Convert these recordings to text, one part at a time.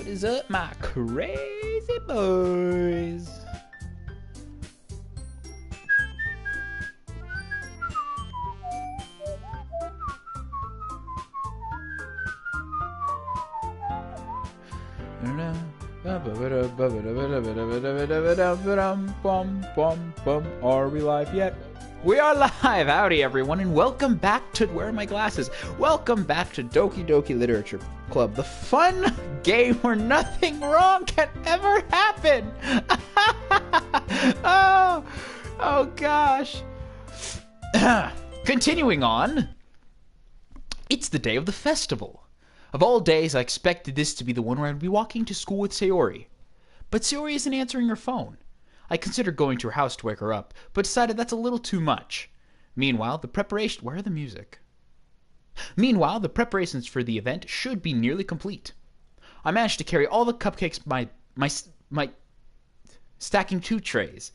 What is up, my crazy boys? Are we live yet? We are live! Howdy everyone, and welcome back to Where Are My Glasses? Welcome back to Doki Doki Literature Club, the fun game where nothing wrong can ever happen! oh gosh. Continuing on, it's the day of the festival. Of all days, I expected this to be the one where I'd be walking to school with Sayori. But Sayori isn't answering her phone. I considered going to her house to wake her up, but decided that's a little too much. Meanwhile, the preparation... Where are the music? Meanwhile, the preparations for the event should be nearly complete. I managed to carry all the cupcakes my stacking 2 trays.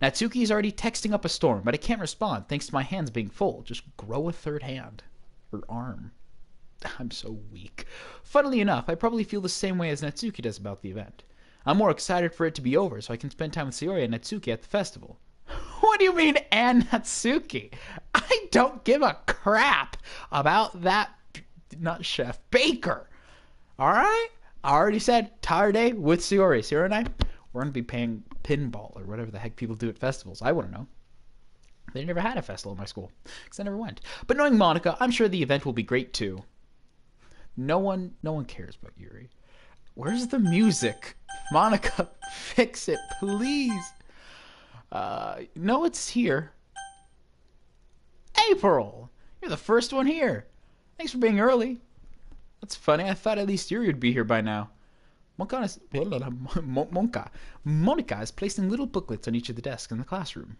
Natsuki is already texting up a storm, but I can't respond thanks to my hands being full. Just grow a third hand. Or arm. I'm so weak. Funnily enough, I probably feel the same way as Natsuki does about the event. I'm more excited for it to be over so I can spend time with Sayori and Natsuki at the festival. What do you mean, and Natsuki? I don't give a crap about that, not chef, baker. Alright? I already said, entire day with Sayori. Sayori and I, we're going to be playing pinball or whatever the heck people do at festivals. I wouldn't know. They never had a festival in my school because I never went. But knowing Monica, I'm sure the event will be great too. No one cares about Yuri. Where's the music? Monica, fix it, please. No, it's here. April! You're the first one here. Thanks for being early. That's funny. I thought at least Yuri would be here by now. Monica is placing little booklets on each of the desks in the classroom.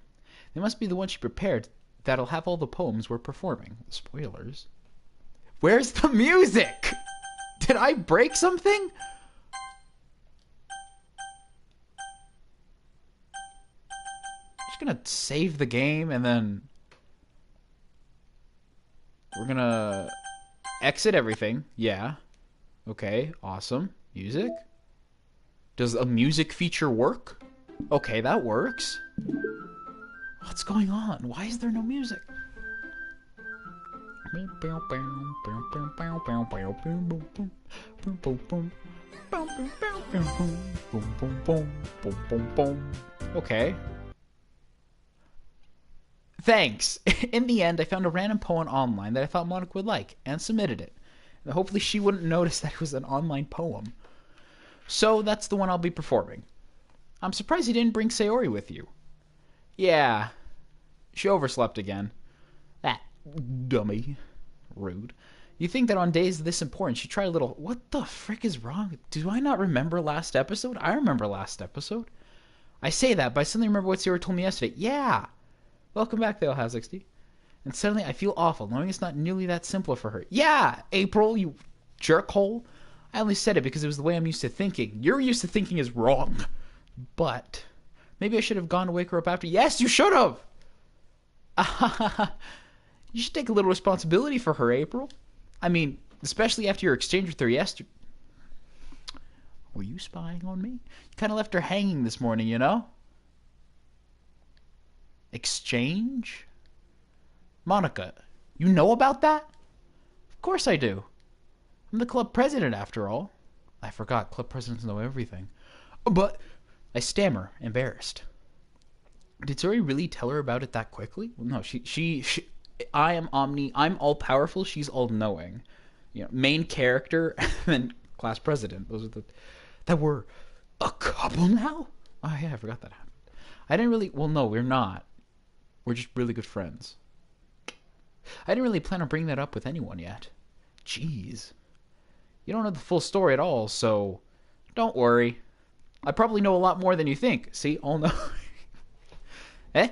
They must be the one she prepared that'll have all the poems we're performing. Spoilers. Where's the music? Did I break something? Just gonna save the game and then we're gonna exit everything. Yeah. Okay, awesome. Music? Does a music feature work? Okay, that works. What's going on? Why is there no music? Okay. Thanks. In the end, I found a random poem online that I thought Monica would like, and submitted it. And hopefully she wouldn't notice that it was an online poem. So that's the one I'll be performing. I'm surprised you didn't bring Sayori with you. Yeah. She overslept again. That dummy. Rude. You think that on days this important she'd try a little... What the frick is wrong? Do I not remember last episode? I remember last episode. I say that, but I suddenly remember what Sayori told me yesterday. Yeah. Welcome back, Thale House 60. And suddenly I feel awful, knowing it's not nearly that simple for her. Yeah, April, you jerkhole. I only said it because it was the way I'm used to thinking. You're used to thinking is wrong. But maybe I should have gone to wake her up after. Yes, you should have. You should take a little responsibility for her, April. I mean, especially after your exchange with her yesterday. Were you spying on me? You kind of left her hanging this morning, you know? Exchange? Monica, you know about that? Of course I do. I'm the club president, after all. I forgot, club presidents know everything. But I stammer, embarrassed. Did Sayori really tell her about it that quickly? Well, no, she I'm all-powerful, she's all-knowing. You know, main character, and then class president. Those are that we're a couple now? Oh, yeah, I forgot that happened. I didn't really... Well, no, we're not. We're just really good friends. I didn't really plan on bringing that up with anyone yet. Jeez. You don't know the full story at all, so... Don't worry. I probably know a lot more than you think. See? All know. Eh?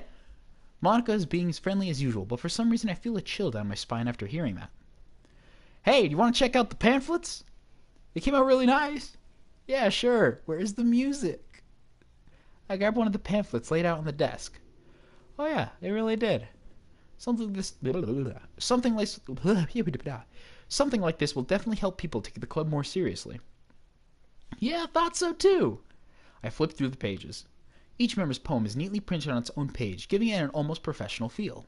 Monica is being as friendly as usual, but for some reason I feel a chill down my spine after hearing that. Hey, do you want to check out the pamphlets? They came out really nice. Yeah, sure. Where's the music? I grabbed one of the pamphlets laid out on the desk. Oh yeah, they really did. Something like this will definitely help people take the club more seriously. Yeah, thought so too. I flipped through the pages. Each member's poem is neatly printed on its own page, giving it an almost professional feel.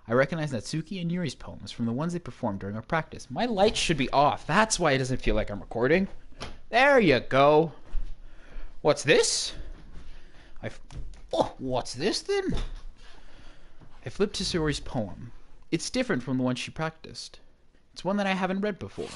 I recognize Natsuki and Yuri's poems from the ones they performed during our practice. My lights should be off. That's why it doesn't feel like I'm recording. There you go. What's this? What's this then? I flipped to Sayori's poem. It's different from the one she practiced. It's one that I haven't read before.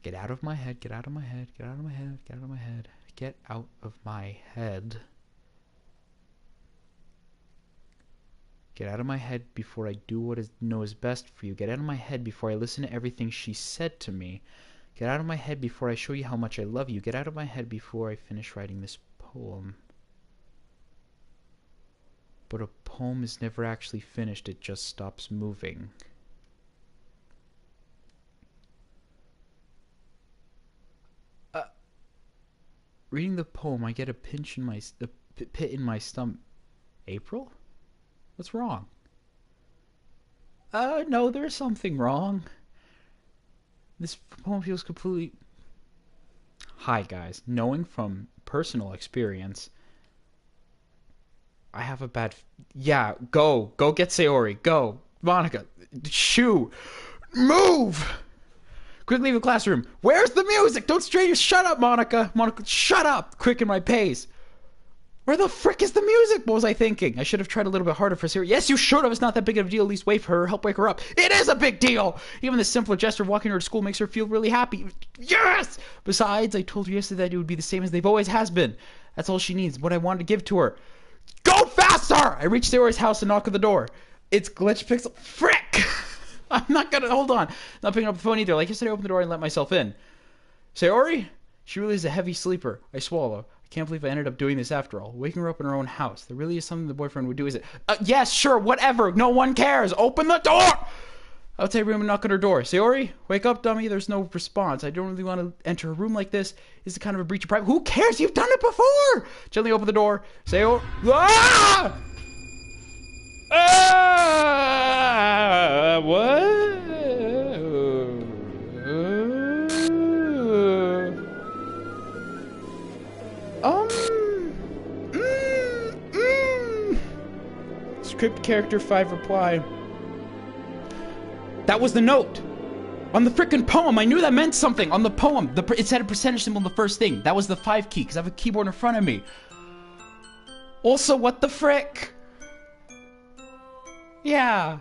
Get out of my head, get out of my head, get out of my head, get out of my head, get out of my head. Get out of my head before I do what I know is best for you. Get out of my head before I listen to everything she said to me. Get out of my head before I show you how much I love you. Get out of my head before I finish writing this poem. But a poem is never actually finished, it just stops moving. Reading the poem, I get a pinch in the pit in my stomach. April? What's wrong? No, there's something wrong. This poem feels completely... Hi, guys. Knowing from personal experience, I have a bad... Yeah, go. Go get Sayori. Go. Monica. Shoo. Move! Quick, leave the classroom. Where's the music? Don't strain your... Shut up, Monica. Monica, shut up. Quicken my pace. Where the frick is the music? What was I thinking? I should have tried a little bit harder for Sayori. Yes, you should have. It's not that big of a deal. At least wait for her. Help wake her up. It is a big deal. Even the simpler gesture of walking her to school makes her feel really happy. Yes! Besides, I told her yesterday that it would be the same as they've always has been. That's all she needs. What I wanted to give to her. Go faster! I reached Sayori's house and knocked on the door. It's glitch pixel. Frick! I'm not gonna... Hold on. Not picking up the phone either. Like yesterday, I opened the door and let myself in. Sayori? She really is a heavy sleeper. I swallow. I can't believe I ended up doing this after all. Waking her up in her own house. There really is something the boyfriend would do, is it? Yes, sure, whatever. No one cares. Open the door! Outside room and knock on her door. Sayori? Wake up, dummy. There's no response. I don't really want to enter a room like this. It's kind of a breach of privacy. Who cares? You've done it before! Gently open the door. Sayori... Ah! Ah! What? Script character 5 reply. That was the note! On the frickin' poem! I knew that meant something! On the poem! It said a percentage symbol on the first thing. That was the 5 key, because I have a keyboard in front of me. Also, what the frick? Yeah.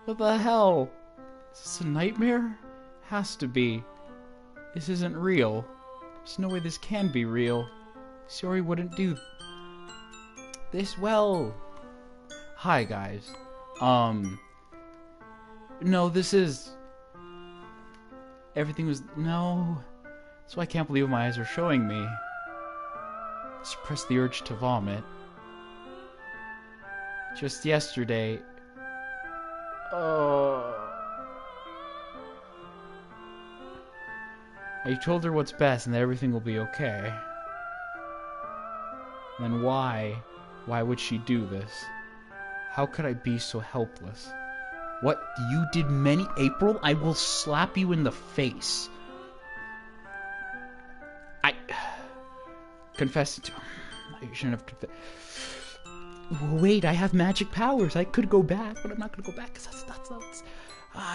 What the hell? Is this a nightmare? Has to be. This isn't real. There's no way this can be real. Sayori wouldn't do this well. Hi, guys. No, this is... Everything was... No. That's why I can't believe what my eyes are showing me. Suppress the urge to vomit. Just yesterday... I told her what's best and that everything will be okay. Then why? Why would she do this? How could I be so helpless? What? You did many... April? I will slap you in the face. I... Confess it to... I shouldn't have confessed... Wait, I have magic powers. I could go back, but I'm not gonna go back because that's...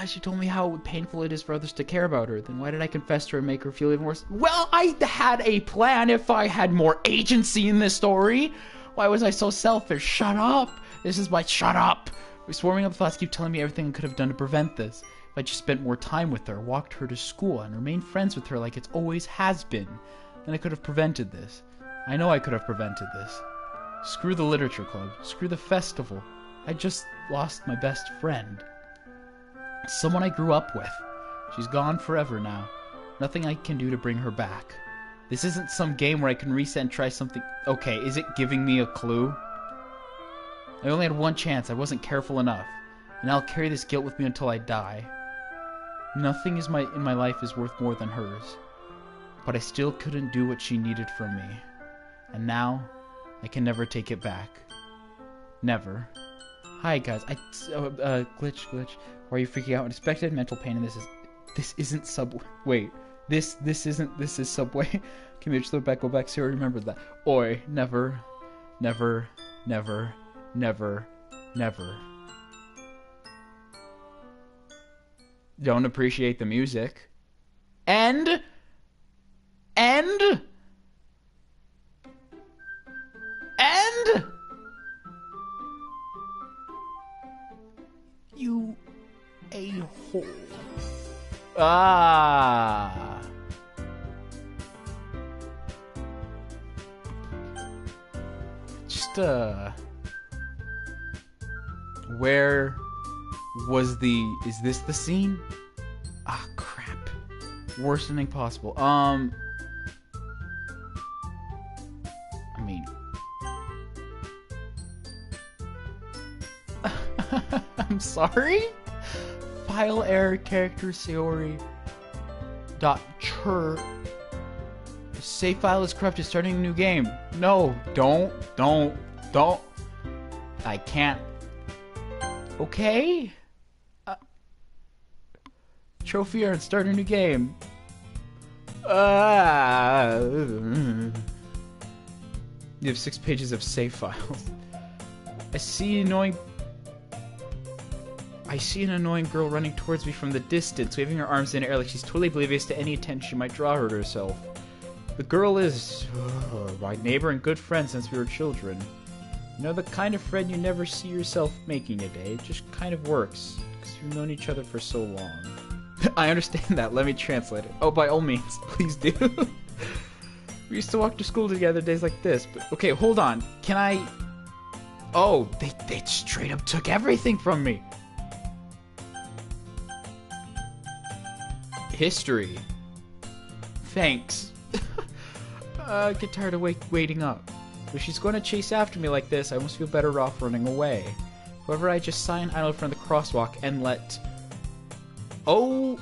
she told me how painful it is for others to care about her. Then why did I confess to her and make her feel even worse? Well, I had a plan if I had more agency in this story. Why was I so selfish? Shut up. This is why... Shut up. Swarming up thoughts keep telling me everything I could have done to prevent this. If I just spent more time with her, walked her to school, and remained friends with her like it always has been, then I could have prevented this. I know I could have prevented this. Screw the literature club. Screw the festival. I just lost my best friend. Someone I grew up with. She's gone forever now. Nothing I can do to bring her back. This isn't some game where I can reset and try something... Okay, is it giving me a clue? I only had one chance. I wasn't careful enough. And I'll carry this guilt with me until I die. Nothing in my life is worth more than hers. But I still couldn't do what she needed from me. And now, I can never take it back. Never. Hi guys, glitch. Why are you freaking out? Unexpected mental pain, and this isn't Subway. Wait, this is Subway. Can we just go back, Sarah, remember that. Oi, never. Don't appreciate the music. And you a-hole. Ah. Just, where was is this the scene? Ah, crap. Worst ending possible. I mean... I'm sorry? File error character Sayori .chur. Save file is corrupted, starting a new game. No, don't. I can't. Okay? Trophy and start a new game. You have 6 pages of save files. I see an annoying girl running towards me from the distance, waving her arms in the air like she's totally oblivious to any attention she might draw her to herself. The girl is my neighbor and good friend since we were children. You know, the kind of friend you never see yourself making a day. It just kind of works, because you've known each other for so long. I understand that. Let me translate it. Oh, by all means, please do. We used to walk to school together days like this, but... Okay, hold on. Can I... Oh, they straight up took everything from me. History. Thanks. I get tired of waiting up. If she's going to chase after me like this, I almost feel better off running away. However, I just sign idle in front of the crosswalk and let... Oi,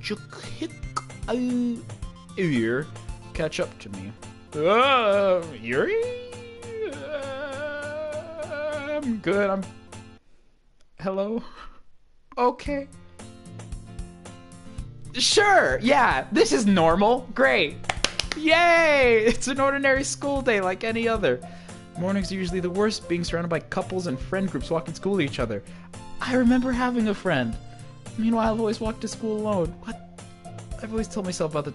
chuk, hick, ear, catch up to me. Yuri? I'm good, Hello? Okay. Sure, yeah, this is normal. Great. Yay! It's an ordinary school day like any other. Mornings are usually the worst, being surrounded by couples and friend groups walking to school with each other. I remember having a friend. Meanwhile, I've always walked to school alone. What? I've always told myself about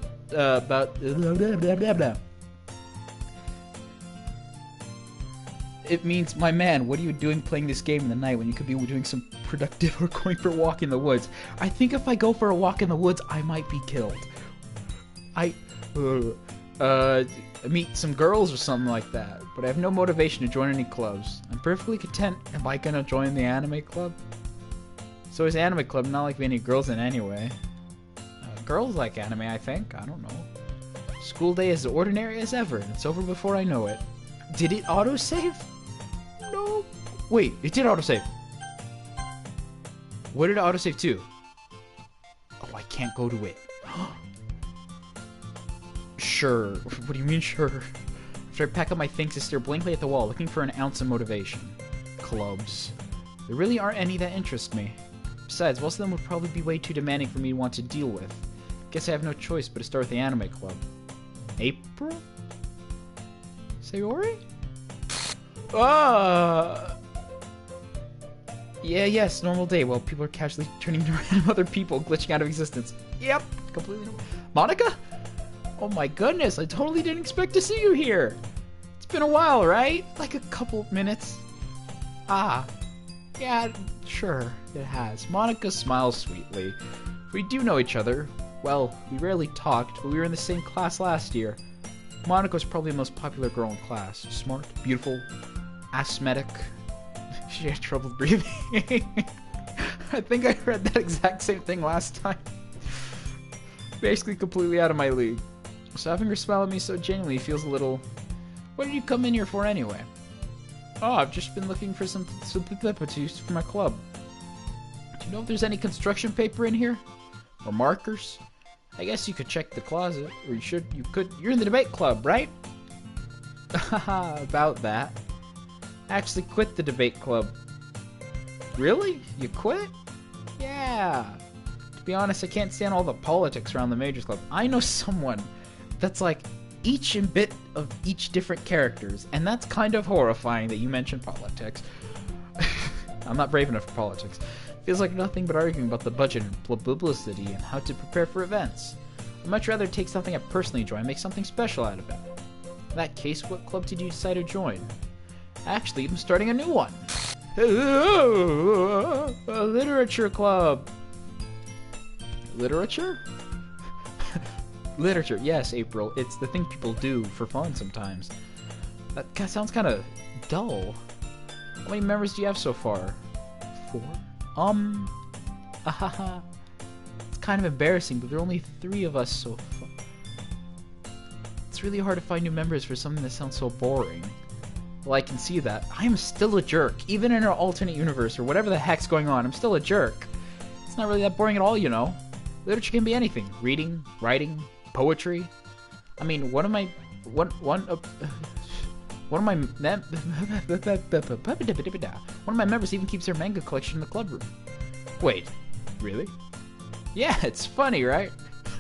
It means, my man, what are you doing playing this game in the night when you could be doing some productive or going for a walk in the woods? I think if I go for a walk in the woods, I might be killed. Meet some girls or something like that, but I have no motivation to join any clubs. I'm perfectly content. Am I gonna join the anime club? So is anime club not like any girls in anyway. Girls like anime, I think. I don't know. School day is as ordinary as ever, and it's over before I know it. Did it autosave? No. Wait, it did autosave. What did it autosave to? Oh, I can't go to it. Sure. What do you mean, sure? After I pack up my things, I stare blankly at the wall, looking for an ounce of motivation. Clubs. There really aren't any that interest me. Besides, most of them would probably be way too demanding for me to want to deal with. Guess I have no choice but to start with the anime club. April? Sayori? Yes, normal day while people are casually turning into random other people glitching out of existence. Yep, completely normal. Monica? Oh my goodness, I totally didn't expect to see you here. It's been a while, right? Like a couple minutes. Ah, yeah, sure, it has. Monica smiles sweetly. We do know each other. Well, we rarely talked, but we were in the same class last year. Monica was probably the most popular girl in class. Smart, beautiful, asthmatic. She had trouble breathing. I think I read that exact same thing last time. Basically completely out of my league. So having her smile at me so genuinely feels a little... What did you come in here for anyway? Oh, I've just been looking for some to use for my club. Do you know if there's any construction paper in here? Or markers? I guess you could check the closet, or you could. You're in the debate club, right? Haha, about that. Actually quit the debate club. Really? You quit? Yeah. To be honest, I can't stand all the politics around the Majors Club. I know someone that's like each and bit of each different characters, and that's kind of horrifying that you mentioned politics. I'm not brave enough for politics. Feels like nothing but arguing about the budget and publicity and how to prepare for events. I'd much rather take something I personally enjoy and make something special out of it. In that case, what club did you decide to join? Actually, I'm starting a new one. A literature club. Literature? Literature, yes, April. It's the thing people do for fun sometimes. That sounds kind of dull. How many members do you have so far? 4? It's kind of embarrassing, but there are only 3 of us so far. It's really hard to find new members for something that sounds so boring. Well, I can see that. I am still a jerk. Even in our alternate universe, or whatever the heck's going on, I'm still a jerk. It's not really that boring at all, you know. Literature can be anything. Reading, writing, poetry. I mean, one of my members even keeps their manga collection in the club room. Wait, really? Yeah, it's funny, right?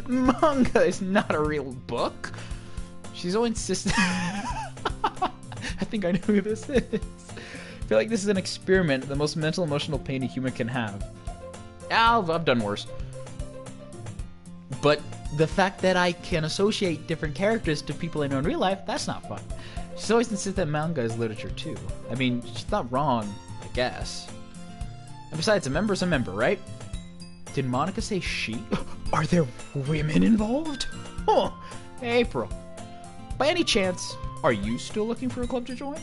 Manga is not a real book. She's so insistent. I think I know who this is. I feel like this is an experiment, the most mental, emotional pain a human can have. I've done worse. But the fact that I can associate different characters to people I know in real life, that's not fun. She's always insisted that manga is literature too. I mean, she's not wrong, I guess. And besides, a member's a member, right? Did Monica say she? Are there women involved? Oh, April. By any chance, are you still looking for a club to join?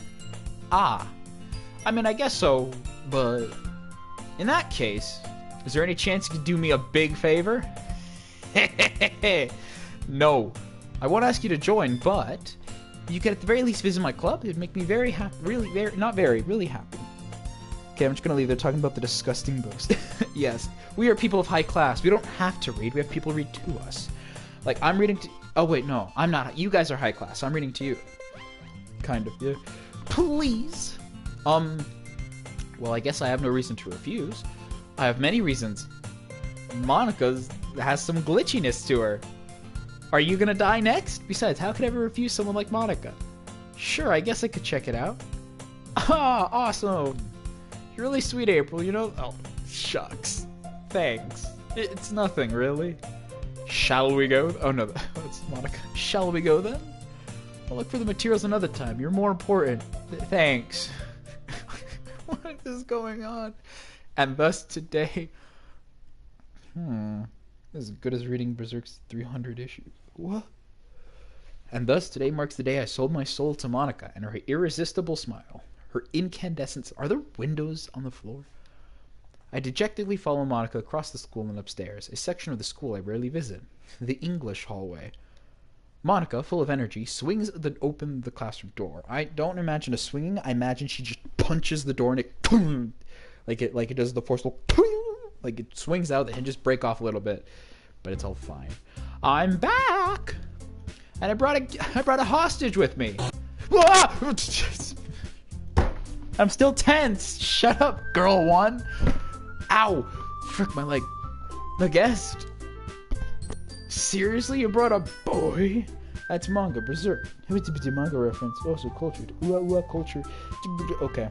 I mean, I guess so, but in that case, is there any chance you could do me a big favor? No. I won't ask you to join, but you could at the very least visit my club. It would make me very happy. Really happy. Okay, I'm just gonna leave there talking about the disgusting books. Yes, we are people of high class. We don't have to read. We have people read to us. Like, I'm reading to... Oh, wait, no. I'm not. You guys are high class. I'm reading to you. Kind of, yeah. Please. Well, I guess I have no reason to refuse. I have many reasons. Monica has some glitchiness to her. Are you gonna die next? Besides, how could I ever refuse someone like Monica? Sure, I guess I could check it out. Ah, awesome. You're really sweet, April, you know? Oh, shucks. Thanks. It's nothing, really. Shall we go? Oh, no, that's Monica. Shall we go, then? I'll look for the materials another time. You're more important. Thanks. What is going on? And thus today... As good as reading Berserk's 300 issues. What? And thus today marks the day I sold my soul to Monica and her irresistible smile. Her incandescence. Are there windows on the floor? I dejectedly follow Monica across the school and upstairs, a section of the school I rarely visit. The English hallway. Monica, full of energy, swings open the classroom door. I don't imagine a swinging. I imagine she just punches the door and it like it does the forceful like it swings out, the hinges break off a little bit, but it's all fine. I'm back, and I brought a hostage with me. I'm still tense. Shut up, girl one. Ow! Frick my leg. The guest. Seriously, you brought a boy? That's manga, Berserk. Manga reference. Also cultured. Culture. Okay.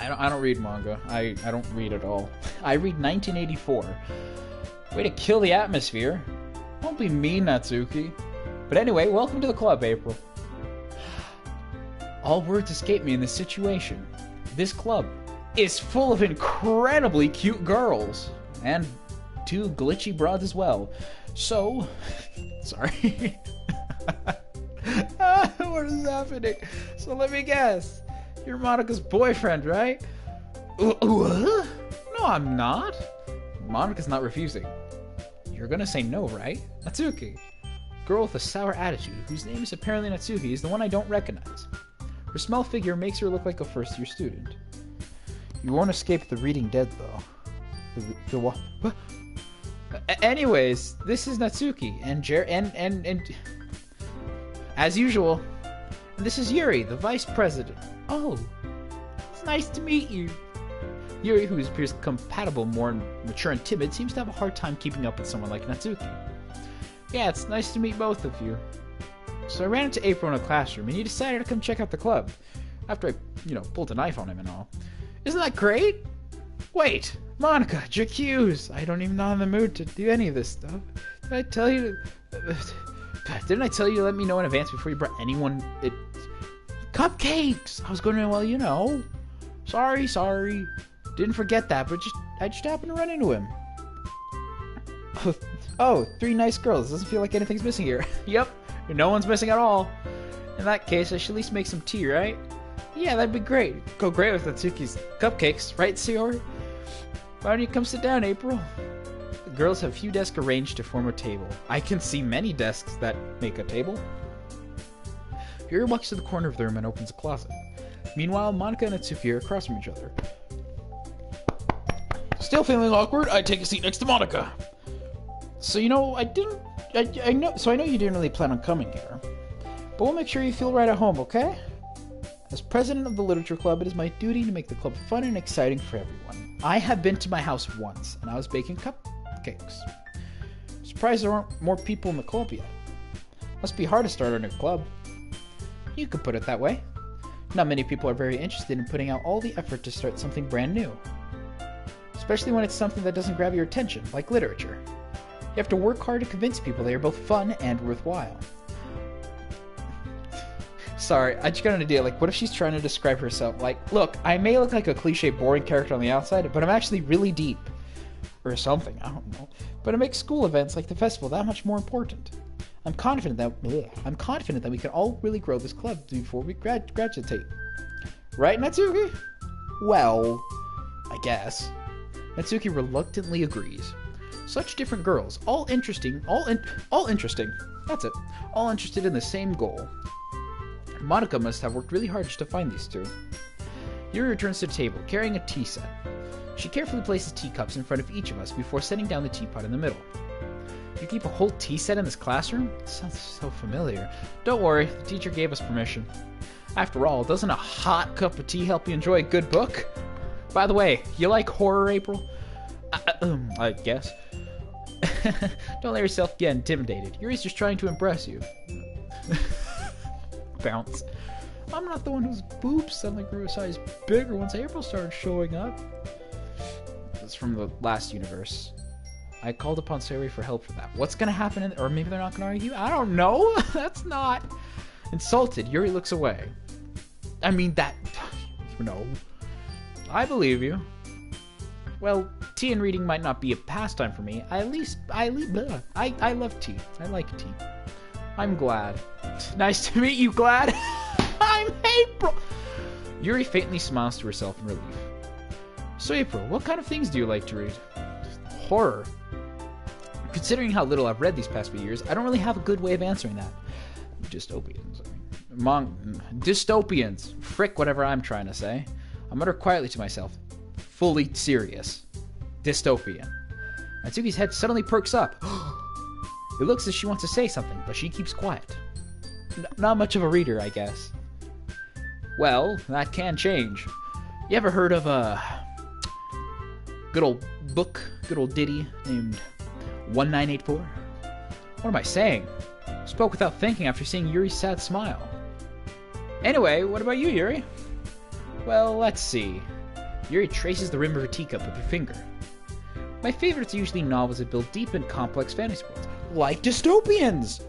I don't read manga. I don't read at all. I read 1984. Way to kill the atmosphere. Don't be mean, Natsuki. But anyway, welcome to the club, April. All words escape me in this situation. This club is full of incredibly cute girls. And 2 glitchy broads as well. So... Sorry. What is happening? So let me guess. You're Monica's boyfriend, right? What? No, I'm not. Monica's not refusing. You're gonna say no, right? Natsuki. Girl with a sour attitude, whose name is apparently Natsuki, is the one I don't recognize. Her small figure makes her look like a first-year student. You won't escape the reading dead, though. The what? Anyways, this is Natsuki and as usual, this is Yuri, the vice president. Oh, it's nice to meet you. Yuri, who appears compatible, more mature and timid, seems to have a hard time keeping up with someone like Natsuki. Yeah, it's nice to meet both of you. So I ran into April in a classroom, and he decided to come check out the club. After I, pulled a knife on him and all. Isn't that great? Wait, Monica, j'accuse. I don't even know I'm in the mood to do any of this stuff. Didn't I tell you to let me know in advance before you brought anyone cupcakes? I was going to, Sorry. Didn't forget that, but I just happened to run into him. Oh, 3 nice girls. Doesn't feel like anything's missing here. Yep, no one's missing at all. In that case, I should at least make some tea, right? Yeah, that'd be great. Go great with Natsuki's cupcakes, right, Sayori? Why don't you come sit down, April? The girls have a few desks arranged to form a table. I can see many desks that make a table. Yuri walks to the corner of the room and opens a closet. Meanwhile, Monica and Natsuki are across from each other. Still feeling awkward, I take a seat next to Monica. So, I know you didn't really plan on coming here. But we'll make sure you feel right at home, okay? As president of the literature club, it is my duty to make the club fun and exciting for everyone. I have been to my house once, and I was baking cupcakes. I'm surprised there aren't more people in the club yet. Must be hard to start a new club. You could put it that way. Not many people are very interested in putting out all the effort to start something brand new. Especially when it's something that doesn't grab your attention, like literature. You have to work hard to convince people they are both fun and worthwhile. Sorry, I just got an idea. What if she's trying to describe herself? Look, I may look like a cliche boring character on the outside, but I'm actually really deep. Or something, I don't know. But it makes school events like the festival that much more important. I'm confident that we can all really grow this club before we graduate. Right, Natsuki? Well, I guess. Natsuki reluctantly agrees. Such different girls, all interesting. That's it. All interested in the same goal. Monica must have worked really hard just to find these two. Yuri returns to the table, carrying a tea set. She carefully places teacups in front of each of us before setting down the teapot in the middle. You keep a whole tea set in this classroom? It sounds so familiar. Don't worry, the teacher gave us permission. After all, doesn't a hot cup of tea help you enjoy a good book? By the way, you like horror, April? I guess. Don't let yourself get intimidated. Yuri's just trying to impress you. Bounce. I'm not the one whose boobs suddenly grew a size bigger once April started showing up. That's from the last universe. I called upon Sayori for help for that. What's gonna happen or maybe they're not gonna argue? I don't know. That's not... Insulted, Yuri looks away. I mean, that... No. I believe you. Well, tea and reading might not be a pastime for me. I love tea. I like tea. I'm glad. Nice to meet you, Glad. I'm April. Yuri faintly smiles to herself in relief. So, April, what kind of things do you like to read? Horror. Considering how little I've read these past few years, I don't really have a good way of answering that. Dystopians. Dystopians. Frick whatever I'm trying to say. I mutter quietly to myself. Fully serious. Dystopian. Natsuki's head suddenly perks up. It looks as if she wants to say something, but she keeps quiet. Not much of a reader, I guess. Well, that can change. You ever heard of a good old ditty named 1984? What am I saying? Spoke without thinking after seeing Yuri's sad smile. Anyway, what about you, Yuri? Well, let's see. Yuri traces the rim of her teacup with her finger. My favorites are usually novels that build deep and complex fantasy worlds, like dystopians!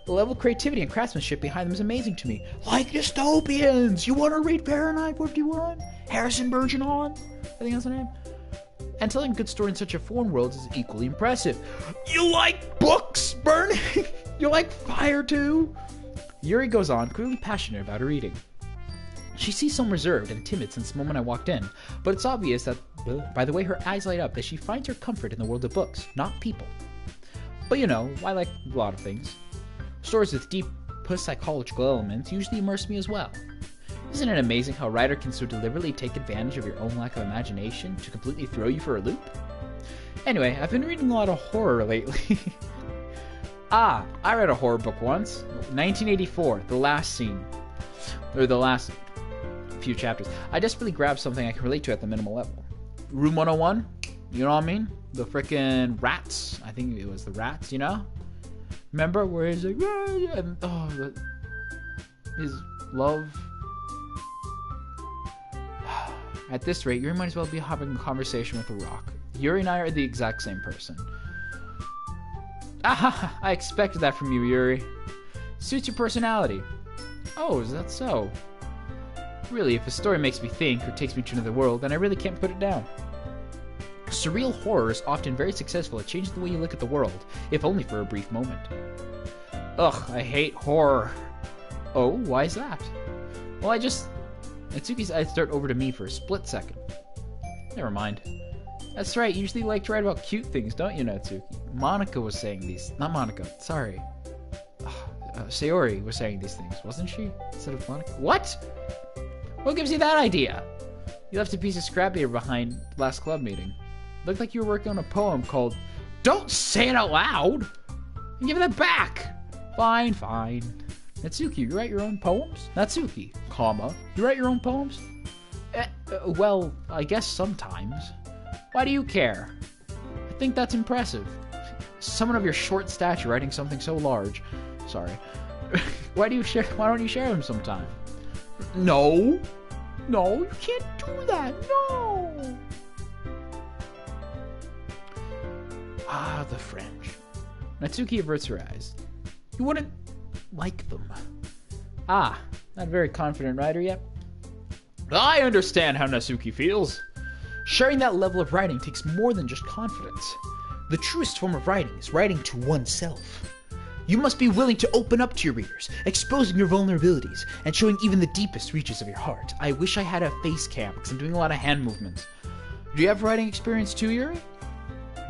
The level of creativity and craftsmanship behind them is amazing to me. Like dystopians! You want to read Fahrenheit 51? Harrison Bergeron? I think that's the name. And telling a good story in such a foreign world is equally impressive. You like books burning? You like fire too? Yuri goes on, clearly passionate about her reading. She seems so reserved and timid since the moment I walked in, but it's obvious that, by the way her eyes light up, that she finds her comfort in the world of books, not people. But I like a lot of things. Stories with deep psychological elements usually immerse me as well. Isn't it amazing how a writer can so deliberately take advantage of your own lack of imagination to completely throw you for a loop? Anyway, I've been reading a lot of horror lately. Ah, I read a horror book once. 1984, the last scene. Or the last few chapters. I desperately grabbed something I can relate to at the minimal level. Room 101, you know what I mean? The frickin' rats. I think it was the rats, you know? Remember where he's like, and, oh, his love. At this rate, Yuri might as well be having a conversation with a rock. Yuri and I are the exact same person. Ah, I expected that from you, Yuri. Suits your personality. Oh, is that so? Really, if a story makes me think or takes me to another world, then I really can't put it down. Surreal horror is often very successful at changing the way you look at the world, if only for a brief moment. Ugh, I hate horror. Oh, why is that? Well, Natsuki's eyes start over to me for a split second. Never mind. That's right, you usually like to write about cute things, don't you, Natsuki? Monica was saying these... Not Monica, sorry. Sayori was saying these things, wasn't she? Instead of Monica? What? What gives you that idea? You left a piece of scrap paper behind last club meeting. Looked like you were working on a poem called... Don't say it out loud! Give that back! Fine, fine. Natsuki, you write your own poems? Natsuki, comma, you write your own poems? Well, I guess sometimes. Why do you care? I think that's impressive. Someone of your short stature writing something so large. Sorry. Why don't you share them sometime? No, you can't do that. No. Ah, the French. Natsuki averts her eyes. You wouldn't like them. Ah, not a very confident writer yet. I understand how Natsuki feels. Sharing that level of writing takes more than just confidence. The truest form of writing is writing to oneself. You must be willing to open up to your readers, exposing your vulnerabilities, and showing even the deepest reaches of your heart. I wish I had a face cam, because I'm doing a lot of hand movements. Do you have writing experience too, Yuri?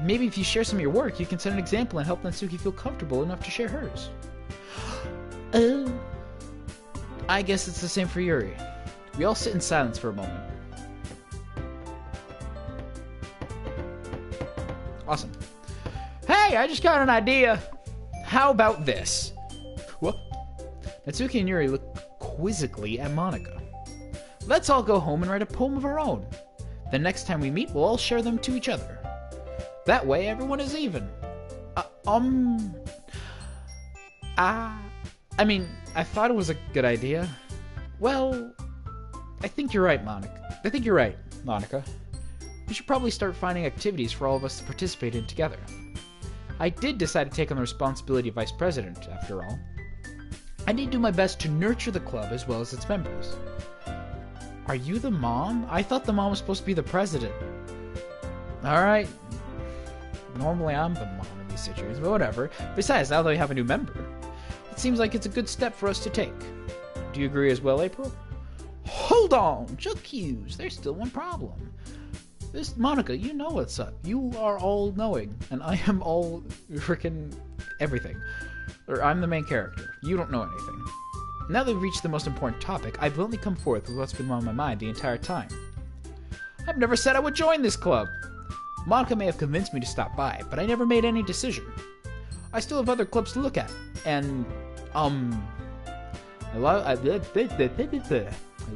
Maybe if you share some of your work, you can set an example and help Natsuki feel comfortable enough to share hers. I guess it's the same for Yuri. We all sit in silence for a moment. Awesome. Hey, I just got an idea. How about this? What? Natsuki and Yuri look quizzically at Monica. Let's all go home and write a poem of our own. The next time we meet, we'll all share them to each other. That way, everyone is even. I mean, I thought it was a good idea. Well, I think you're right, Monica. We should probably start finding activities for all of us to participate in together. I did decide to take on the responsibility of vice president, after all. I need to do my best to nurture the club as well as its members. Are you the mom? I thought the mom was supposed to be the president. Alright. Normally I'm the mom in these situations, but whatever. Besides, now that we have a new member, it seems like it's a good step for us to take. Do you agree as well, April? Hold on! J'accuse! There's still one problem. This, Monica, you know what's up. You are all-knowing, and I am all frickin' everything. Or I'm the main character. You don't know anything. Now that we've reached the most important topic, I've only come forth with what's been on my mind the entire time. I've never said I would join this club. Monica may have convinced me to stop by, but I never made any decision. I still have other clubs to look at, and, I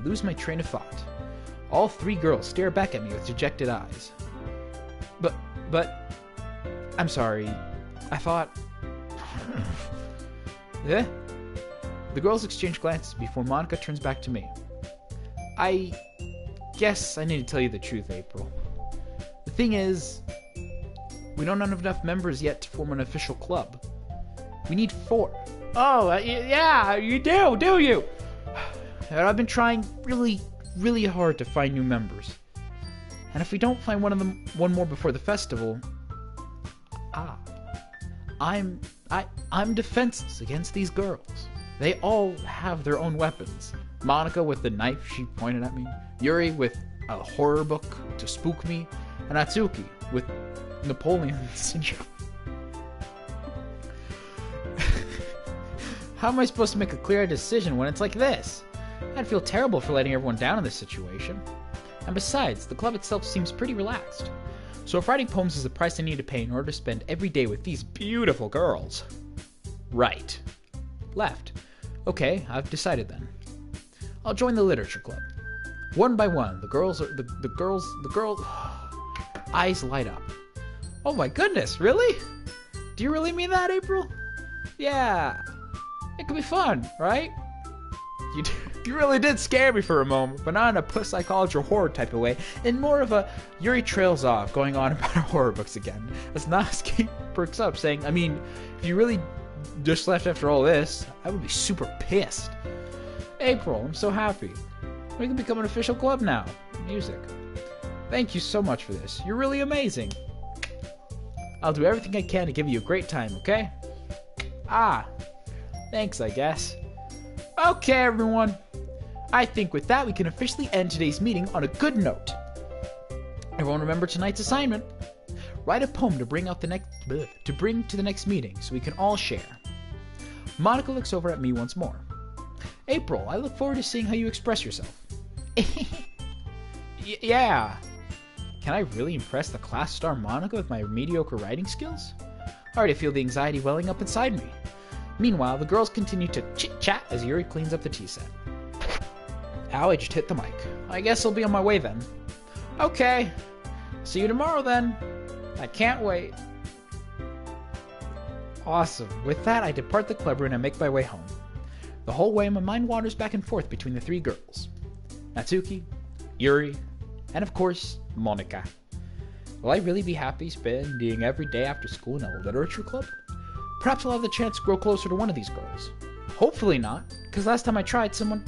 lose my train of thought. All three girls stare back at me with dejected eyes. But, I'm sorry, I thought... Eh? The girls exchange glances before Monica turns back to me. I guess I need to tell you the truth, April. The thing is, we don't have enough members yet to form an official club. We need 4. Oh, yeah, you do you? And I've been trying really hard to find new members. And if we don't find one more before the festival, I'm defenseless against these girls. They all have their own weapons. Monica with the knife she pointed at me, Yuri with a horror book to spook me, and Natsuki with Napoleon syndrome. How am I supposed to make a clear decision when it's like this? I'd feel terrible for letting everyone down in this situation. And besides, the club itself seems pretty relaxed. So if writing poems is the price I need to pay in order to spend every day with these beautiful girls. Right. Left. Okay, I've decided then. I'll join the literature club. One by one, the girls. Eyes light up. Oh my goodness, really? Do you really mean that, April? Yeah. It could be fun, right? You really did scare me for a moment, but not in a puss psychology or horror type of way, in more of a Yuri trails off, going on about horror books again. As Nasuke perks up, saying, I mean, if you really just left after all this, I would be super pissed. April, I'm so happy. We can become an official club now. Music. Thank you so much for this. You're really amazing. I'll do everything I can to give you a great time, okay? Ah, thanks, I guess. Okay, everyone. I think with that, we can officially end today's meeting on a good note. Everyone remember tonight's assignment. Write a poem to bring to the next meeting so we can all share. Monica looks over at me once more. April, I look forward to seeing how you express yourself. Yeah. Can I really impress the class star Monica with my mediocre writing skills? I already feel the anxiety welling up inside me. Meanwhile, the girls continue to chit-chat as Yuri cleans up the tea set. Ow, I just hit the mic. I guess I'll be on my way then. Okay. See you tomorrow then. I can't wait. Awesome. With that, I depart the club room and make my way home. The whole way, my mind wanders back and forth between the three girls. Natsuki, Yuri, and of course, Monica. Will I really be happy spending every day after school in a literature club? Perhaps I'll have the chance to grow closer to one of these girls. Hopefully not, because last time I tried, someone...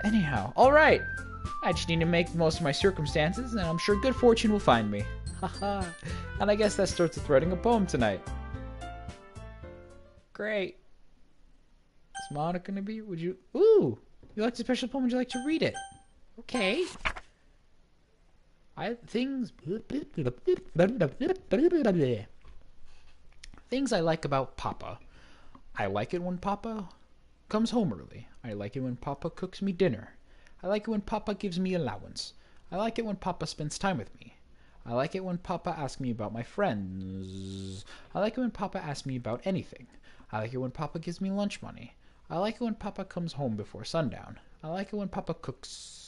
Anyhow, alright! I just need to make the most of my circumstances, and I'm sure good fortune will find me. Haha. And I guess that starts with writing a poem tonight. Great. Is Monica gonna be... Would you... Ooh! You like the special poem? Would you like to read it? Okay. Things I like about Papa. I like it when Papa comes home early. I like it when Papa cooks me dinner. I like it when Papa gives me allowance. I like it when Papa spends time with me. I like it when Papa asks me about my friends. I like it when Papa asks me about anything. I like it when Papa gives me lunch money. I like it when Papa comes home before sundown. I like it when Papa cooks.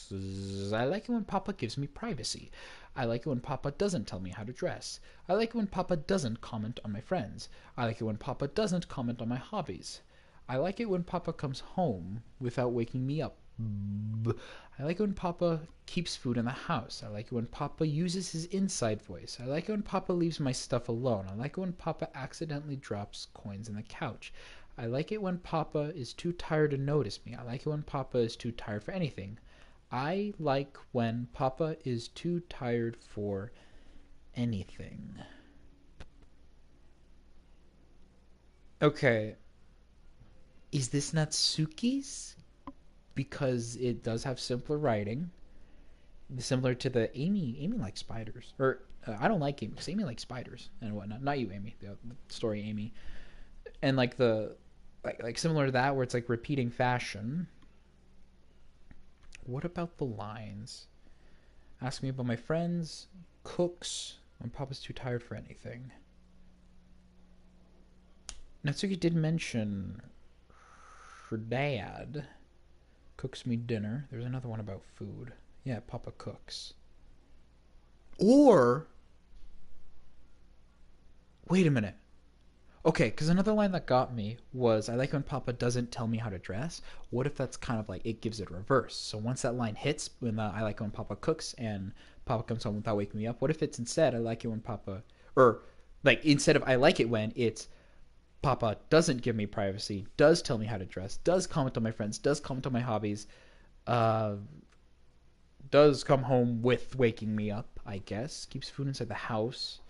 I like it when Papa gives me privacy. I like it when Papa doesn't tell me how to dress. I like it when Papa doesn't comment on my friends. I like it when Papa doesn't comment on my hobbies. I like it when Papa comes home without waking me up. I like it when Papa keeps food in the house. I like it when Papa uses his inside voice. I like it when Papa leaves my stuff alone. I like it when Papa accidentally drops coins in the couch. I like it when Papa is too tired to notice me. I like it when Papa is too tired for anything. I like when Papa is too tired for anything. Okay. Is this Natsuki's? Because it does have simpler writing. Similar to the Amy. Amy likes spiders. Or, I don't like Amy, because Amy likes spiders and whatnot. Not you, Amy. The story Amy. And like the... Like similar to that, where it's like repeating fashion. What about the lines? Ask me about my friends, cooks, when Papa's too tired for anything. Natsuki did mention her dad cooks me dinner. There's another one about food. Yeah, Papa cooks. Or... Wait a minute. Okay, because another line that got me was, I like when Papa doesn't tell me how to dress. What if that's kind of like, it gives it a reverse? So once that line hits, when I like when Papa cooks and Papa comes home without waking me up, what if it's instead, I like it when Papa, or like instead of I like it when, it's Papa doesn't give me privacy, does tell me how to dress, does comment on my friends, does comment on my hobbies, does come home with waking me up, I guess, keeps food inside the house.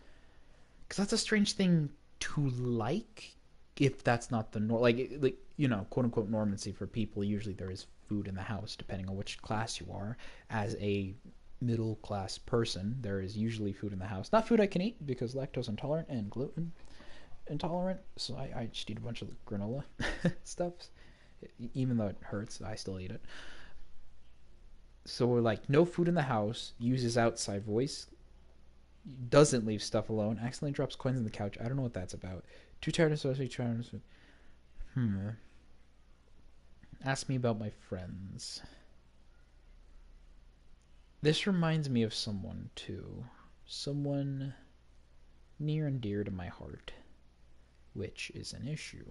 Because that's a strange thing to like, if that's not the norm, like you know, quote unquote normancy for people. Usually there is food in the house, depending on which class you are. As a middle class person, there is usually food in the house. Not food I can eat because lactose intolerant and gluten intolerant, so I just eat a bunch of granola stuff. Even though it hurts, I still eat it. So we're like, no food in the house, uses outside voice, doesn't leave stuff alone. Accidentally drops coins on the couch. I don't know what that's about. Too tired to associate charms with... Ask me about my friends. This reminds me of someone, too. Someone near and dear to my heart. Which is an issue.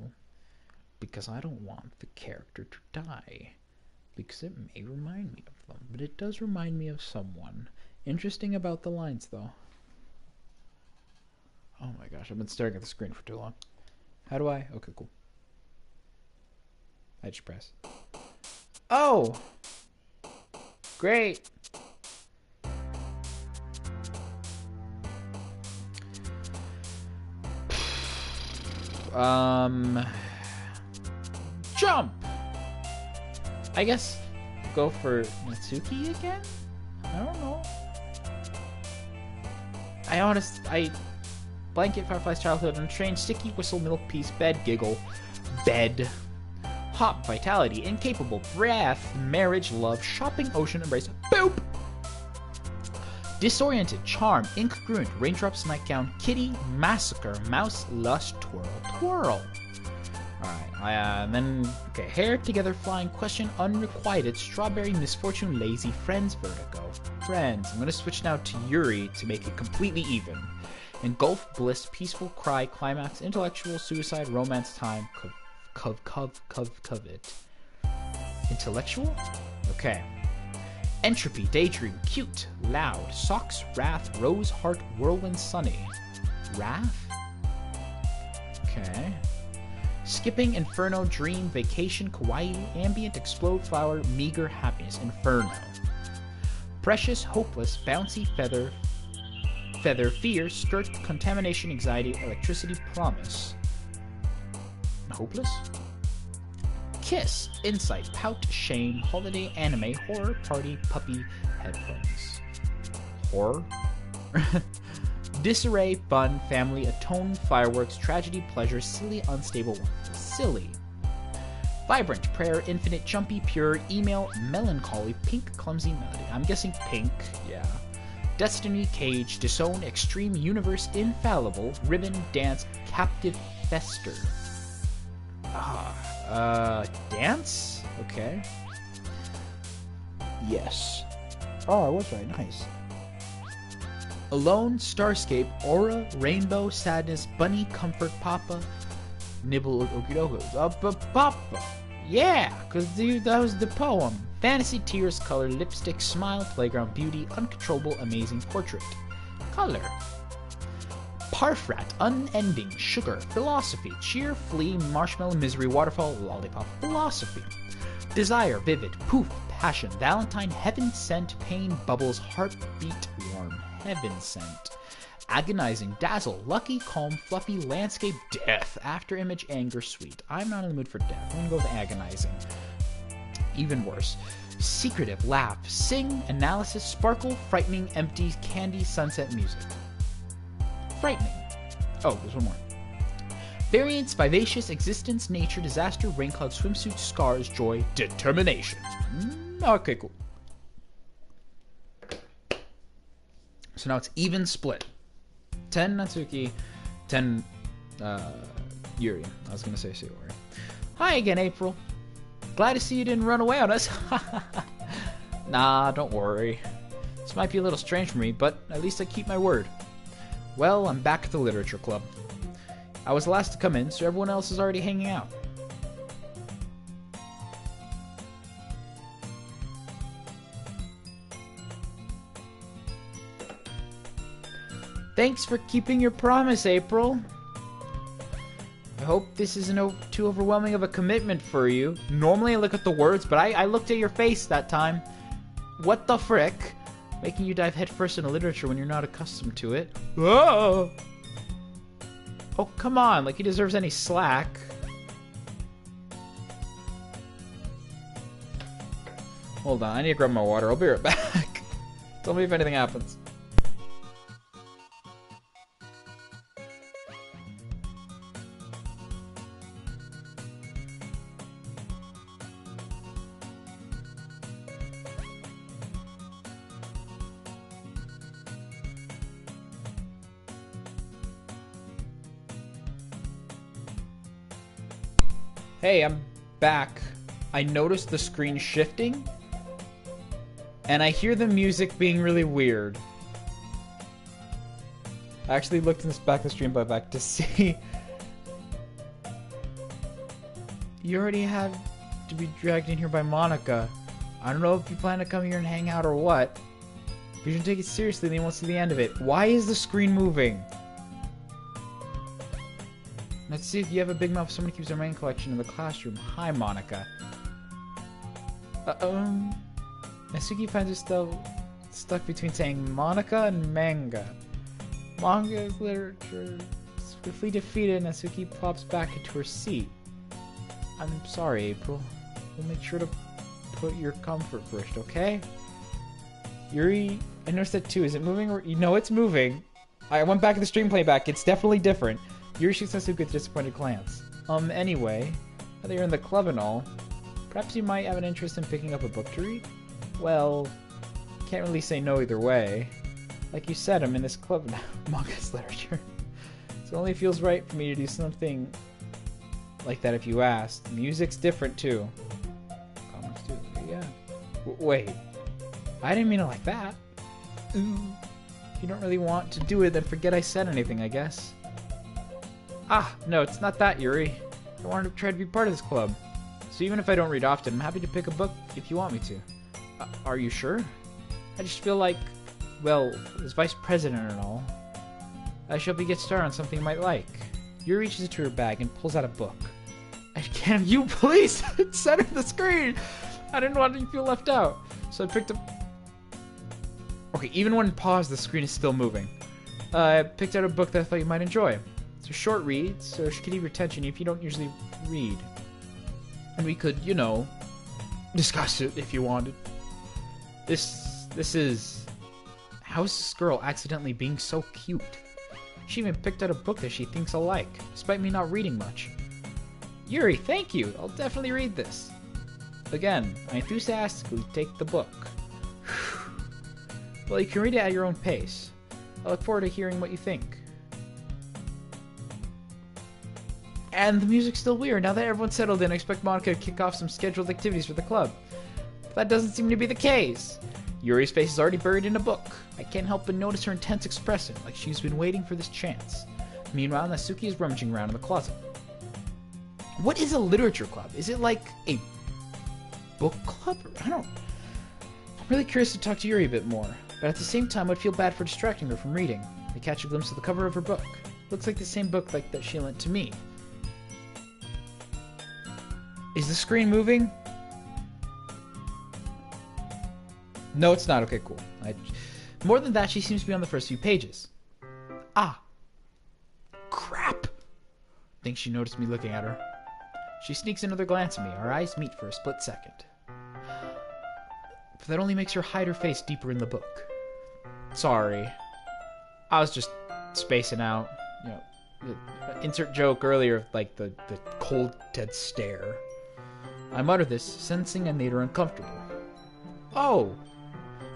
Because I don't want the character to die. Because it may remind me of them. But it does remind me of someone. Interesting about the lines, though. Oh my gosh, I've been staring at the screen for too long. How do I? Okay, cool. I just press. Oh! Great! Jump! I guess go for Natsuki again? I don't know. I blanket, Firefly's childhood, untrained, sticky, whistle, milk, peace, bed, giggle, bed, hop, vitality, incapable, breath, marriage, love, shopping, ocean, embrace, boop! Disoriented, charm, incongruent, raindrops, nightgown, kitty, massacre, mouse, lust, twirl, twirl. Alright, then, okay, hair, together, flying, question, unrequited, strawberry, misfortune, lazy, friends, vertigo. Friends. I'm gonna switch now to Yuri to make it completely even. Engulf, bliss, peaceful, cry, climax, intellectual, suicide, romance, time, covet. Intellectual? Okay. Entropy, daydream, cute, loud, socks, wrath, rose, heart, whirlwind, sunny. Wrath? Okay. Skipping, inferno, dream, vacation, kawaii, ambient, explode, flower, meager, happiness, inferno. Precious, hopeless, bouncy, feather, fear, skirt, contamination, anxiety, electricity, promise. Hopeless? Kiss, insight, pout, shame, holiday, anime, horror, party, puppy, headphones. Horror? Disarray, fun, family, atone, fireworks, tragedy, pleasure, silly, unstable, wonderful, silly. Vibrant, prayer, infinite, jumpy, pure, email, melancholy, pink, clumsy, melody. I'm guessing pink, yeah. Destiny, cage, disown, extreme, universe, infallible, ribbon, dance, captive, fester. Dance? Okay. Yes. Oh, I was right. Nice. Alone, Starscape, Aura, Rainbow, Sadness, Bunny, Comfort, Papa, Nibble, Okidoku, Papa. Yeah, because that was the poem. Fantasy, Tears, Color, Lipstick, Smile, Playground, Beauty, Uncontrollable, Amazing, Portrait. Color. Parfrat, Unending, Sugar, Philosophy, Cheer, Flee, Marshmallow, Misery, Waterfall, Lollipop, Philosophy. Desire, Vivid, Poof, Passion, Valentine, Heaven Sent, Pain, Bubbles, Heartbeat, Warm, Heaven Sent. Agonizing, Dazzle, Lucky, Calm, Fluffy, Landscape, Death, Afterimage, Anger, Sweet. I'm not in the mood for death. I'm gonna go with Agonizing. Even worse. Secretive, Laugh, Sing, Analysis, Sparkle, Frightening, Empty, Candy, Sunset, Music. Frightening. Oh, there's one more. Variance, Vivacious, Existence, Nature, Disaster, Raincloud, Swimsuit, Scars, Joy, Determination. Okay, cool. So now it's even split. 10 Natsuki, 10 Yuri. I was gonna say Sayori. Hi again, April. Glad to see you didn't run away on us. Nah, don't worry. This might be a little strange for me, but at least I keep my word. Well, I'm back at the literature club. I was the last to come in, so everyone else is already hanging out. Thanks for keeping your promise, April. I hope this isn't too overwhelming of a commitment for you. Normally I look at the words, but I looked at your face that time. What the frick? Making you dive headfirst into literature when you're not accustomed to it. Whoa! Oh, come on, like he deserves any slack. Hold on, I need to grab my water. I'll be right back. Tell me if anything happens. Hey, I'm back. I noticed the screen shifting, and I hear the music being really weird. I actually looked in this back of the stream playback to see. You already had to be dragged in here by Monica. I don't know if you plan to come here and hang out or what. If you should take it seriously, then you won't see the end of it. Why is the screen moving? Let's see if you have a big mouth. Someone keeps their main collection in the classroom. Hi, Monica. Natsuki finds herself stuck between saying Monica and manga. Manga is literature. Swiftly defeated, Natsuki plops back into her seat. I'm sorry, April. We'll make sure to put your comfort first, okay? Yuri, I noticed that too. Is it moving? Or, you know it's moving. I went back to the stream playback. It's definitely different. Yuri shoots Natsuki with a disappointed glance. Anyway, now that you're in the club and all, perhaps you might have an interest in picking up a book to read? Well, can't really say no either way. Like you said, I'm in this club now. Manga's literature. So it only feels right for me to do something like that if you asked. Music's different too. Comics too, yeah. Wait. I didn't mean it like that. Ooh. If you don't really want to do it, then forget I said anything, I guess. Ah, no, it's not that, Yuri. I wanted to try to be part of this club. So even if I don't read often, I'm happy to pick a book if you want me to. Are you sure? I just feel like, well, as vice president and all, I should help you get started on something you might like. Yuri reaches into her bag and pulls out a book. Can you please center the screen? I didn't want you to feel left out. So I picked up... Okay, even when paused, the screen is still moving. I picked out a book that I thought you might enjoy. It's a short read, so it should keep your attention if you don't usually read. And we could, you know, discuss it if you wanted. This is... How is this girl accidentally being so cute? She even picked out a book that she thinks I'll like, despite me not reading much. Yuri, thank you! I'll definitely read this. Again, I enthusiastically take the book. Well, you can read it at your own pace. I look forward to hearing what you think. And the music's still weird. Now that everyone's settled in, I expect Monica to kick off some scheduled activities for the club. But that doesn't seem to be the case. Yuri's face is already buried in a book. I can't help but notice her intense expression, like she's been waiting for this chance. Meanwhile, Natsuki is rummaging around in the closet. What is a literature club? Is it like a book club? I'm really curious to talk to Yuri a bit more, but at the same time I'd feel bad for distracting her from reading. I catch a glimpse of the cover of her book. Looks like the same book like that she lent to me. Is the screen moving? No, it's not. Okay, cool. More than that, she seems to be on the first few pages. Ah. Crap. Think she noticed me looking at her. She sneaks another glance at me. Our eyes meet for a split second. But that only makes her hide her face deeper in the book. Sorry. I was just spacing out. You know, insert joke earlier, like the cold, dead stare. I mutter this, sensing I made her uncomfortable. Oh.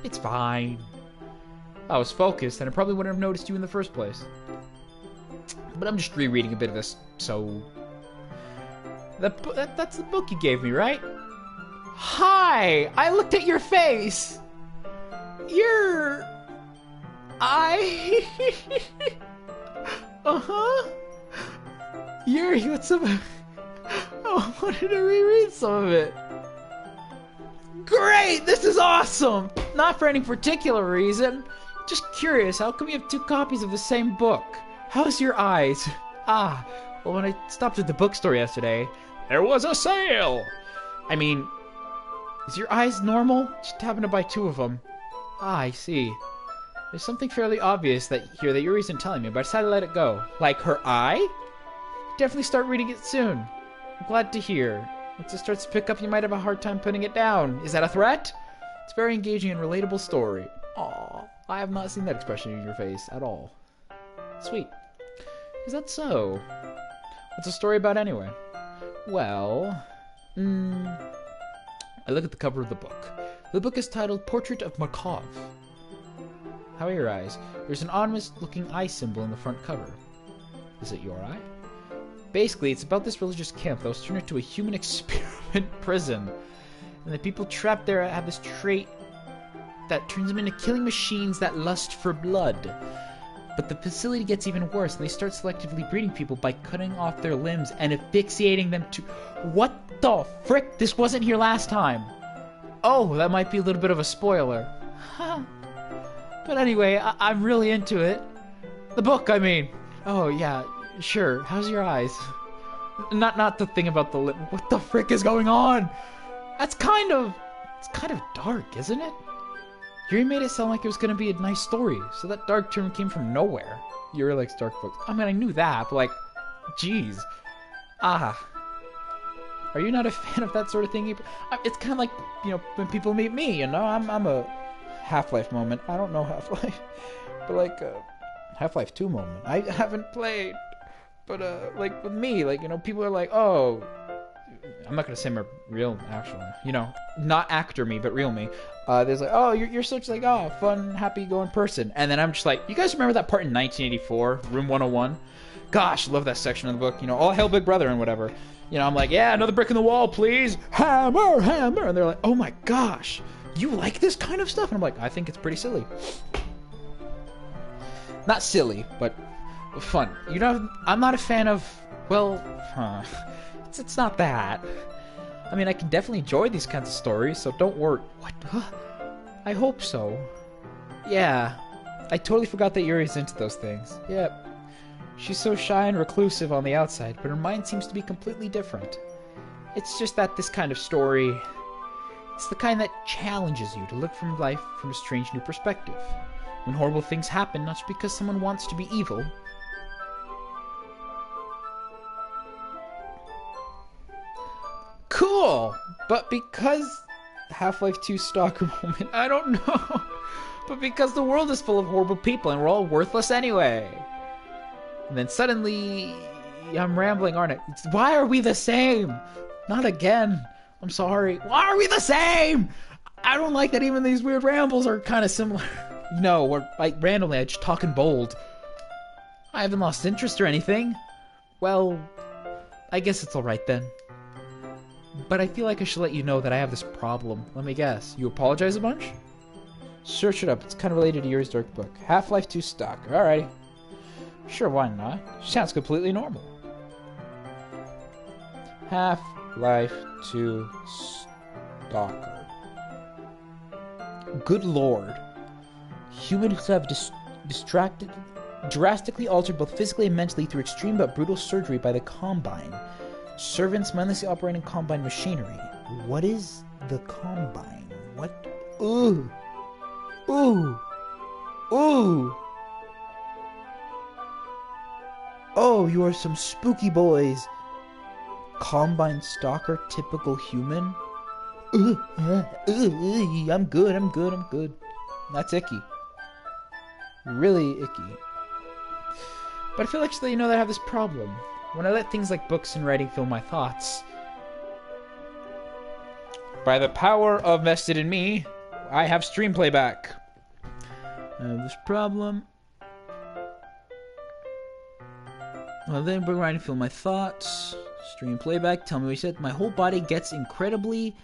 It's fine. I was focused, and I probably wouldn't have noticed you in the first place. But I'm just rereading a bit of this, so... That's the book you gave me, right? Hi! I looked at your face! You're... Uh-huh? Yuri, what's up? I wanted to reread some of it. Great! This is awesome! Not for any particular reason. Just curious, how come you have 2 copies of the same book? How's your eyes? Ah, well, when I stopped at the bookstore yesterday, there was a sale! I mean, is your eyes normal? Just happened to buy 2 of them. Ah, I see. There's something fairly obvious that Yuri isn't telling me, but I decided to let it go. Like her eye? Definitely start reading it soon. I'm glad to hear. Once it starts to pick up, you might have a hard time putting it down. Is that a threat? It's a very engaging and relatable story. Aww, I have not seen that expression in your face at all. Sweet. Is that so? What's the story about anyway? Well, I look at the cover of the book. The book is titled Portrait of Markov. How are your eyes? There's an ominous-looking eye symbol in the front cover. Is it your eye? Basically, it's about this religious camp that was turned into a human experiment prison. And the people trapped there have this trait that turns them into killing machines that lust for blood. But the facility gets even worse, and they start selectively breeding people by cutting off their limbs and asphyxiating them to... What the frick? This wasn't here last time. Oh, that might be a little bit of a spoiler. But anyway, I'm really into it. The book, I mean. Oh, yeah, sure. How's your eyes? Not the thing about the lip. What the frick is going on? It's kind of dark, isn't it? Yuri made it sound like it was going to be a nice story, so that dark term came from nowhere. Yuri likes dark books. I mean, I knew that, but like, jeez. Are you not a fan of that sort of thing? It's kind of like, you know, when people meet me, you know? I'm a Half-Life moment. I don't know Half-Life, but like, Half-Life 2 moment. I haven't played, but like with me, like, you know, people are like, oh, I'm not gonna say my real actual, you know, not actor me, but real me. There's like, oh, you're such like, oh, fun, happy-going person, and then I'm just like, you guys remember that part in 1984, Room 101? Gosh, love that section of the book. You know, all hail Big Brother and whatever. You know, I'm like, yeah, another brick in the wall, please. Hammer, hammer, and they're like, oh my gosh, you like this kind of stuff? And I'm like, I think it's pretty silly. Not silly, but fun. You know, I'm not a fan of, well, it's not that. I mean, I can definitely enjoy these kinds of stories, so don't worry. What? I hope so. Yeah. I totally forgot that Yuri's into those things. Yep. She's so shy and reclusive on the outside, but her mind seems to be completely different. It's just that this kind of story, it's the kind that challenges you to look from life from a strange new perspective. When horrible things happen, not just because someone wants to be evil, cool, but because Half-Life 2 stalker moment, I don't know, but because the world is full of horrible people and we're all worthless anyway. And then suddenly, I'm rambling, aren't I? Why are we the same? Not again. I'm sorry. Why are we the same? I don't like that even these weird rambles are kind of similar. No, we're like randomly, I just talking bold. I haven't lost interest or anything. Well, I guess it's alright then. But I feel like I should let you know that I have this problem. Let me guess. You apologize a bunch? Search it up. It's kind of related to Yuri's dark book. Half-Life 2 stalker. Alrighty. Sure, why not? Sounds completely normal. Half-Life 2 stalker. Good lord. Humans have drastically altered both physically and mentally through extreme but brutal surgery by the Combine. Servants mindlessly operating Combine machinery. What is the Combine? What? Ooh. Ooh. Ooh. Oh, you are some spooky boys. Combine stalker, typical human. I'm good. That's icky. Really icky. But I feel like you know that I have this problem. When I let things like books and writing fill my thoughts, by the power of vested in me, I have stream playback. I have this problem. Well, then book writing fill my thoughts. Stream playback. Tell me what you said. My whole body gets incredibly...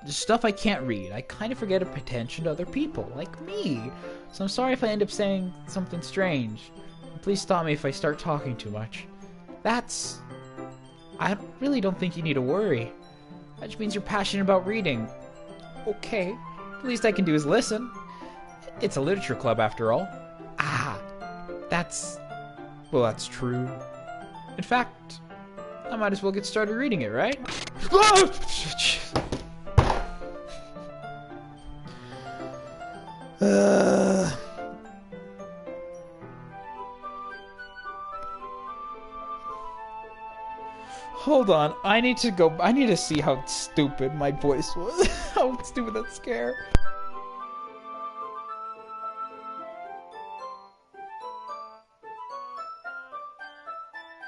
stuff I can't read. I kind of forget to pay attention to other people, like me. So I'm sorry if I end up saying something strange. Please stop me if I start talking too much. I really don't think you need to worry. That just means you're passionate about reading. Okay, the least I can do is listen. It's a literature club after all. Well, that's true. In fact, I might as well get started reading it, right? Hold on, I need to see how stupid my voice was. How stupid that scare.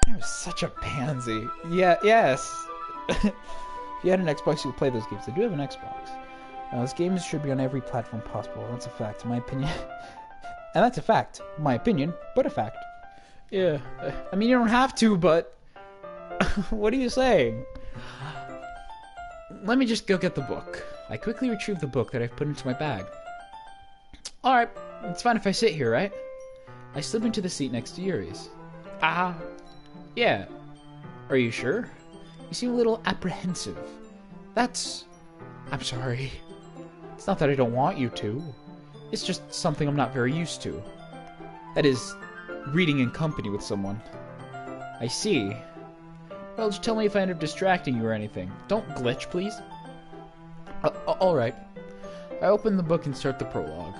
I was such a pansy. Yeah, yes. If you had an Xbox, you would play those games. I do have an Xbox. Those games should be on every platform possible. That's a fact, in my opinion. And that's a fact, in my opinion, but a fact. Yeah, I mean, you don't have to, but... What are you saying? Let me just go get the book. I quickly retrieve the book that I've put into my bag. Alright, it's fine if I sit here, right? I slip into the seat next to Yuri's. Yeah. Are you sure? You seem a little apprehensive. I'm sorry. It's not that I don't want you to. It's just something I'm not very used to. That is, reading in company with someone. I see. Well, just tell me if I end up distracting you or anything. Don't glitch, please. Alright. I open the book and start the prologue.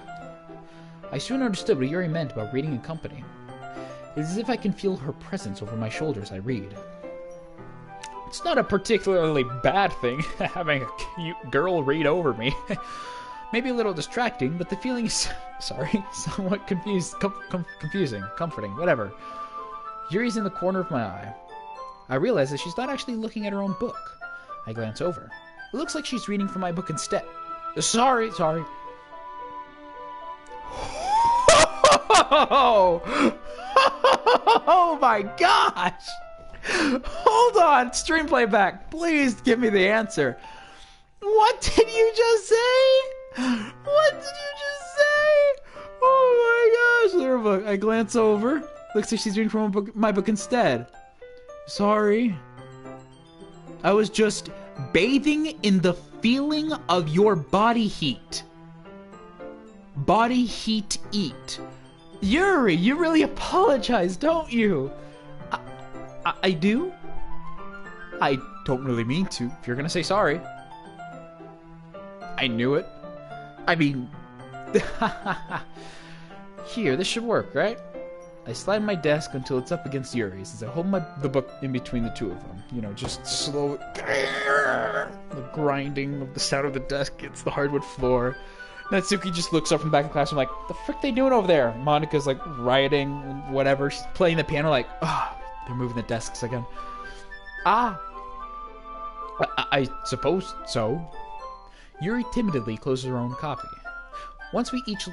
I soon understood what Yuri meant about reading in company. It is as if I can feel her presence over my shoulder as I read. It's not a particularly bad thing, having a cute girl read over me. Maybe a little distracting, but the feeling is, somewhat confusing, comforting, whatever. Yuri's in the corner of my eye. I realize that she's not actually looking at her own book. I glance over. It looks like she's reading from my book instead. Sorry. Oh my gosh! Hold on, stream playback. Please give me the answer. What did you just say? What did you just say? Oh my gosh! Their book. I glance over. Looks like she's reading from my book instead. Sorry. I was just bathing in the feeling of your body heat. Body heat eat. Yuri, you really apologize, don't you? I do? I don't really mean to, if you're gonna say sorry. I knew it. I mean... Here, this should work, right? I slide my desk until it's up against Yuri's as I hold the book in between the two of them. You know, just slow... The grinding of the sound of the desk hits the hardwood floor. Natsuki just looks up from back in class and I'm like, the frick they doing over there? Monika's like rioting, whatever. She's playing the piano like, they're moving the desks again. I suppose so. Yuri timidly closes her own copy. Once we each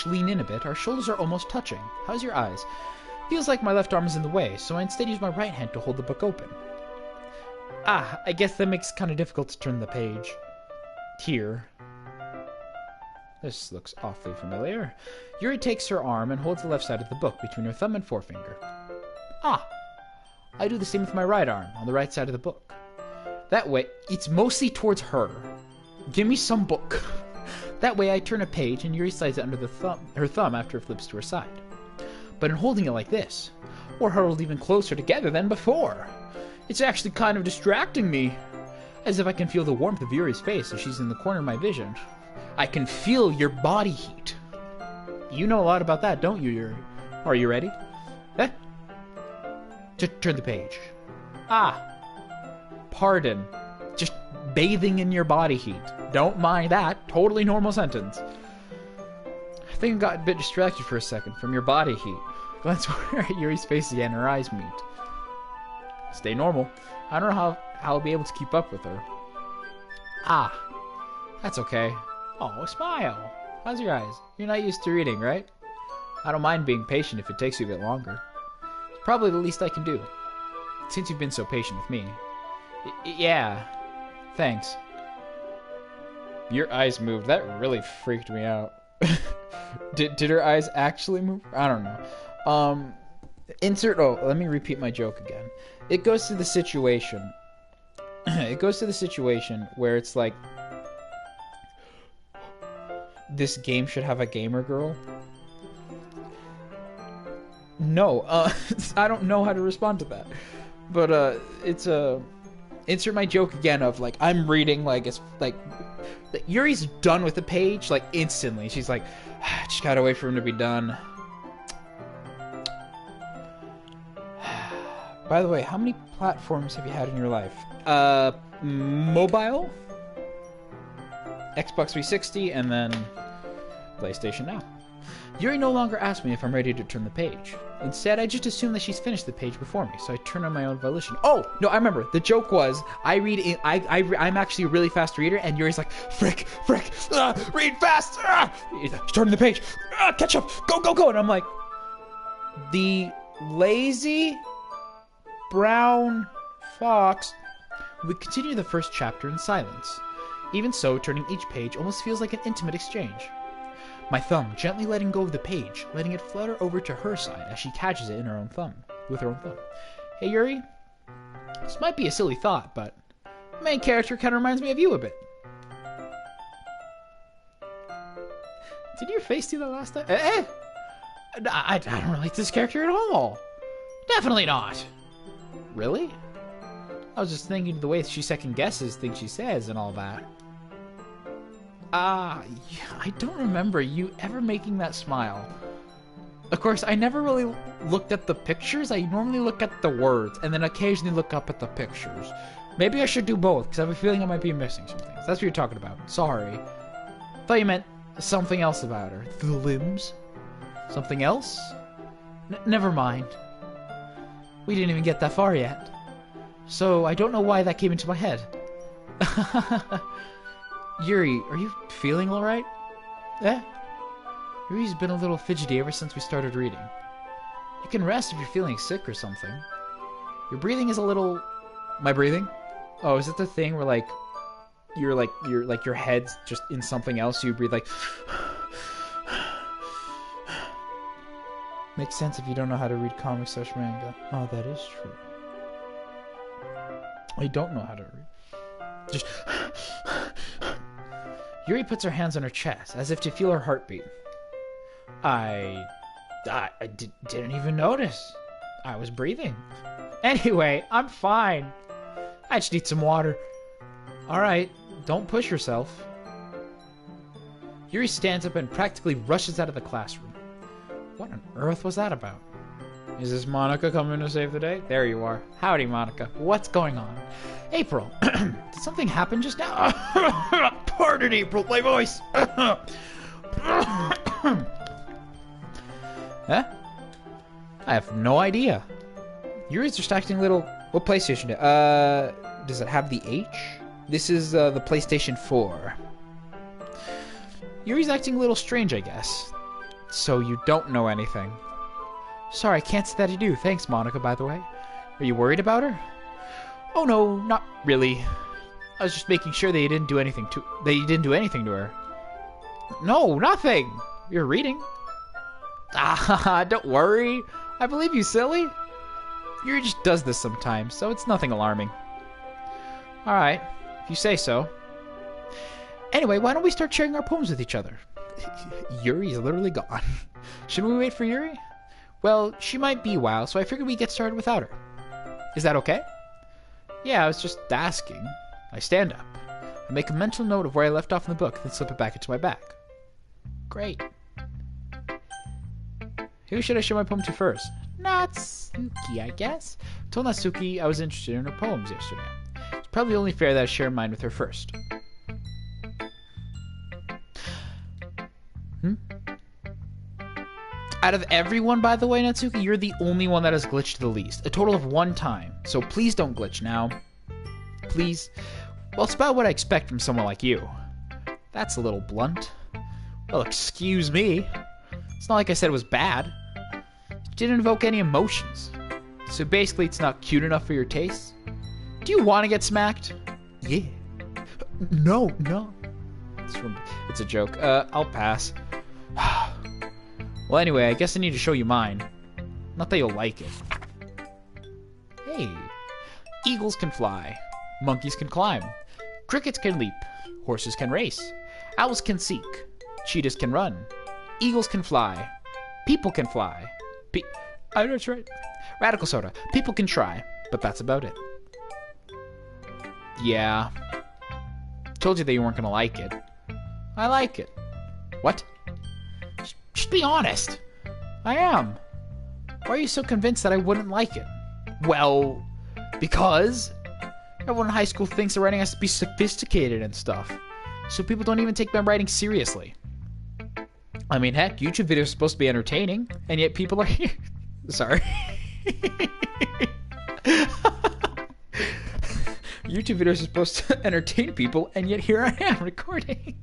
lean in a bit, our shoulders are almost touching. How's your eyes? Feels like my left arm is in the way, so I instead use my right hand to hold the book open. I guess that makes it kind of difficult to turn the page. Here. This looks awfully familiar. Yuri takes her arm and holds the left side of the book between her thumb and forefinger. I do the same with my right arm, on the right side of the book. That way, it's mostly towards her. Give me some book. That way I turn a page and Yuri slides it under her thumb after it flips to her side. But in holding it like this, we're huddled even closer together than before. It's actually kind of distracting me. As if I can feel the warmth of Yuri's face as she's in the corner of my vision. I can feel your body heat. You know a lot about that, don't you, Yuri? Are you ready? Turn the page. Pardon. Just bathing in your body heat. Don't mind that. Totally normal sentence. I think I got a bit distracted for a second from your body heat. Glance over at Yuri's face again, her eyes meet. Stay normal. I don't know how I'll be able to keep up with her. That's okay. Oh, smile. How's your eyes? You're not used to reading, right? I don't mind being patient if it takes you a bit longer. It's probably the least I can do. Since you've been so patient with me. Yeah. Thanks. Your eyes moved. That really freaked me out. Did her eyes actually move? I don't know. Let me repeat my joke again. It goes to the situation. It goes to the situation where it's like this game should have a gamer girl. No, I don't know how to respond to that. But it's insert my joke again of like I'm reading like it's like Yuri's done with the page like instantly. She's like, just gotta wait for him to be done. By the way, how many platforms have you had in your life? Mobile, Xbox 360, and then PlayStation Now. Yuri no longer asks me if I'm ready to turn the page. Instead, I just assume that she's finished the page before me, so I turn on my own volition. Oh, no, I remember. The joke was, I'm actually a really fast reader, and Yuri's like, frick, read fast! She's turning the page! Catch up! Go! And I'm like, The lazy brown fox. We continue the first chapter in silence. Even so, turning each page almost feels like an intimate exchange. My thumb gently letting go of the page, letting it flutter over to her side as she catches it in her own thumb, with her own thumb. Hey Yuri, this might be a silly thought, but the main character kind of reminds me of you a bit. Did your face do that last time? I don't relate to this character at all. Definitely not. Really? I was just thinking of the way she second guesses things she says and all that. Yeah, I don't remember you ever making that smile. Of course, I never really looked at the pictures. I normally look at the words and then occasionally look up at the pictures. Maybe I should do both because I have a feeling I might be missing some things. That's what you're talking about. Sorry. Thought you meant something else about her. The limbs? Something else? Never mind. We didn't even get that far yet. So I don't know why that came into my head. Yuri, are you feeling alright? Yuri's been a little fidgety ever since we started reading. You can rest if you're feeling sick or something. Your breathing is a little... My breathing? Oh, is it the thing where your head's just in something else, so you breathe like... Makes sense if you don't know how to read comics / manga. Oh, that is true. I don't know how to read. Just... Yuri puts her hands on her chest, as if to feel her heartbeat. I didn't even notice. I was breathing. Anyway, I'm fine. I just need some water. Alright, don't push yourself. Yuri stands up and practically rushes out of the classroom. What on earth was that about? Is this Monica coming to save the day? There you are. Howdy, Monica. What's going on? April, did something happen just now? Pardon, April, my voice. Huh? I have no idea. Yuri's just acting a little... What PlayStation? Does it have the H? This is the PlayStation 4. Yuri's acting a little strange, I guess. So you don't know anything. Sorry, I can't say that I do. Thanks, Monica, by the way. Are you worried about her? Oh no, not really. I was just making sure they didn't do anything to her. No, nothing. You're reading. Don't worry. I believe you, silly. Yuri just does this sometimes, so it's nothing alarming. Alright, if you say so. Anyway, why don't we start sharing our poems with each other? Yuri's literally gone. Shouldn't we wait for Yuri? Well, she might be a while, so I figured we'd get started without her. Is that okay? Yeah, I was just asking. I stand up. I make a mental note of where I left off in the book, then slip it back into my bag. Great. Who should I show my poem to first? Natsuki, I guess. I told Natsuki I was interested in her poems yesterday. It's probably only fair that I share mine with her first. Out of everyone, by the way, Natsuki, you're the only one that has glitched the least. A total of 1 time. So please don't glitch now. Please. Well, it's about what I expect from someone like you. That's a little blunt. Well, excuse me. It's not like I said it was bad. It didn't evoke any emotions. So basically, it's not cute enough for your taste. Do you want to get smacked? Yeah. No. It's a joke. I'll pass. Well, anyway, I guess I need to show you mine. Not that you'll like it. Hey. Eagles can fly. Monkeys can climb. Crickets can leap. Horses can race. Owls can seek. Cheetahs can run. Eagles can fly. People can fly. I know it's right. Radical soda. People can try, but that's about it. Yeah. Told you that you weren't gonna like it. I like it. What? Just be honest. I am. Why are you so convinced that I wouldn't like it? Well, because everyone in high school thinks that writing has to be sophisticated and stuff. So people don't even take my writing seriously. I mean, heck, YouTube videos are supposed to be entertaining, and yet people are here. Sorry. YouTube videos are supposed to entertain people, and yet here I am recording.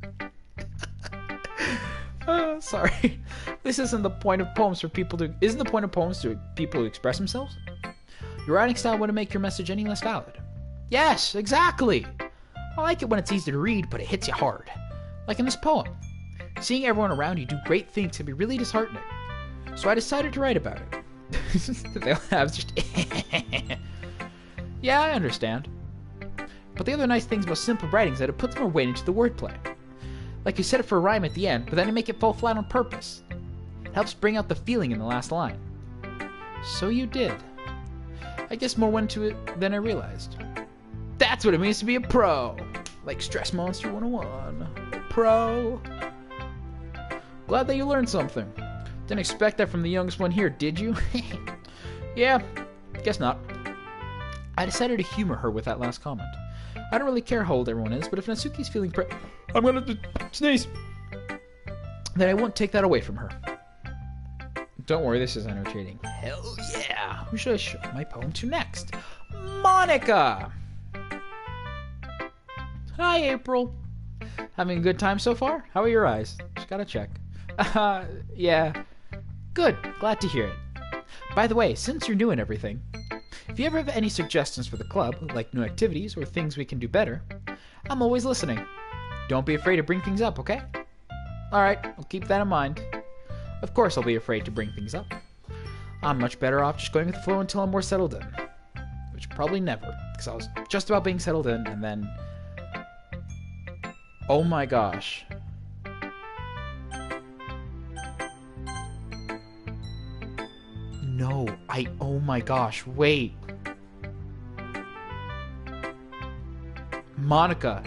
Sorry. This isn't the point of poems for people to... Isn't the point of poems to people who express themselves? Your writing style wouldn't make your message any less valid. Yes, exactly! I like it when it's easy to read, but it hits you hard. Like in this poem. Seeing everyone around you do great things can be really disheartening. So I decided to write about it. I was just... Yeah, I understand. But the other nice things about simple writing is that it puts more weight into the wordplay. Like you set it for a rhyme at the end, but then you make it fall flat on purpose. It helps bring out the feeling in the last line. So you did. I guess more went to it than I realized. That's what it means to be a pro! Like Stress Monster 101. Pro. Glad that you learned something. Didn't expect that from the youngest one here, did you? Yeah, guess not. I decided to humor her with that last comment. I don't really care how old everyone is, but if Natsuki's feeling I'm gonna sneeze! Then I won't take that away from her. Don't worry, this is entertaining. Hell yeah! Who should I show my poem to next? Monica! Hi, April. Having a good time so far? How are your eyes? Just gotta check. Yeah. Good. Glad to hear it. By the way, since you're new and everything, if you ever have any suggestions for the club, like new activities or things we can do better, I'm always listening. Don't be afraid to bring things up, okay? Alright, I'll keep that in mind. Of course I'll be afraid to bring things up. I'm much better off just going with the flow until I'm more settled in. Which probably never, because I was just about being settled in, and then... Oh my gosh. No, oh my gosh, wait. Monica.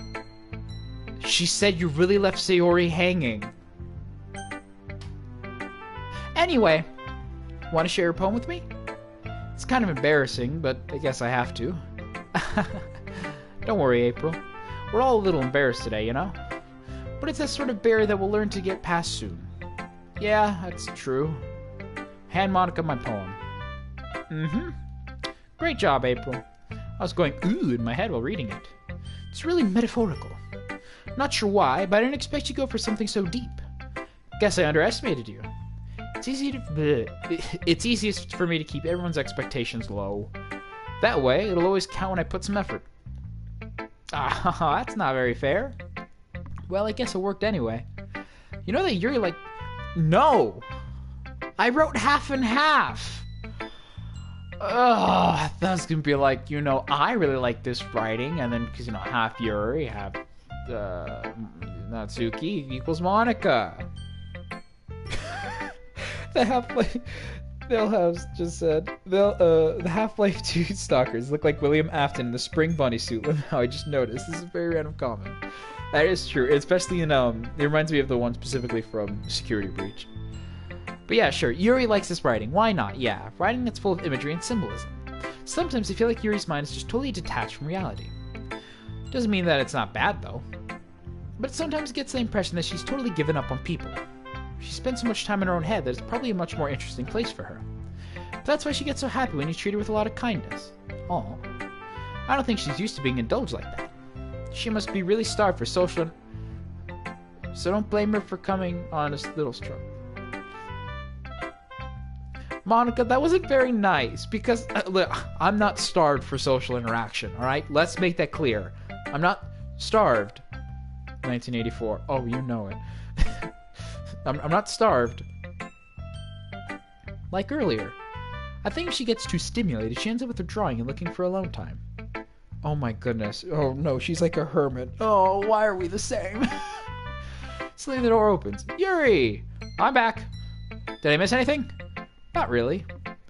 She said you really left Sayori hanging. Anyway, want to share your poem with me? It's kind of embarrassing, but I guess I have to. Don't worry, April. We're all a little embarrassed today, you know? But it's that sort of barrier that we'll learn to get past soon. Yeah, that's true. Hand Monica my poem. Great job, April. I was going ooh in my head while reading it. It's really metaphorical. Not sure why, but I didn't expect you to go for something so deep. Guess I underestimated you. It's easiest for me to keep everyone's expectations low. That way, it'll always count when I put some effort. Ah, that's not very fair. Well, I guess it worked anyway. You know that Yuri No! I wrote half and half! Ugh, that's gonna be like, you know, I really like this writing, and then, because, you know, half Yuri, half, Natsuki equals Monica. The Half-Life... They'll have just said... the Half-Life 2 stalkers look like William Afton in the spring bunny suit. Now I just noticed. This is a very random comment. That is true, especially in, it reminds me of the one specifically from Security Breach. But yeah, sure, Yuri likes this writing. Why not? Yeah, writing that's full of imagery and symbolism. Sometimes I feel like Yuri's mind is just totally detached from reality. Doesn't mean that it's not bad, though. But sometimes it gets the impression that she's totally given up on people. She spends so much time in her own head that it's probably a much more interesting place for her. But that's why she gets so happy when you treat her with a lot of kindness. Aw. I don't think she's used to being indulged like that. She must be really starved for social... So don't blame her for coming on a little struggle. Monica, that wasn't very nice, because, look, I'm not starved for social interaction, alright? Let's make that clear. I'm not starved. 1984. Oh, you know it. I'm not starved. Like earlier. I think if she gets too stimulated, she ends up with her drawing and looking for alone time. Oh my goodness. Oh no, she's like a hermit. Oh, why are we the same? Suddenly the door opens. Yuri! I'm back. Did I miss anything? Not really.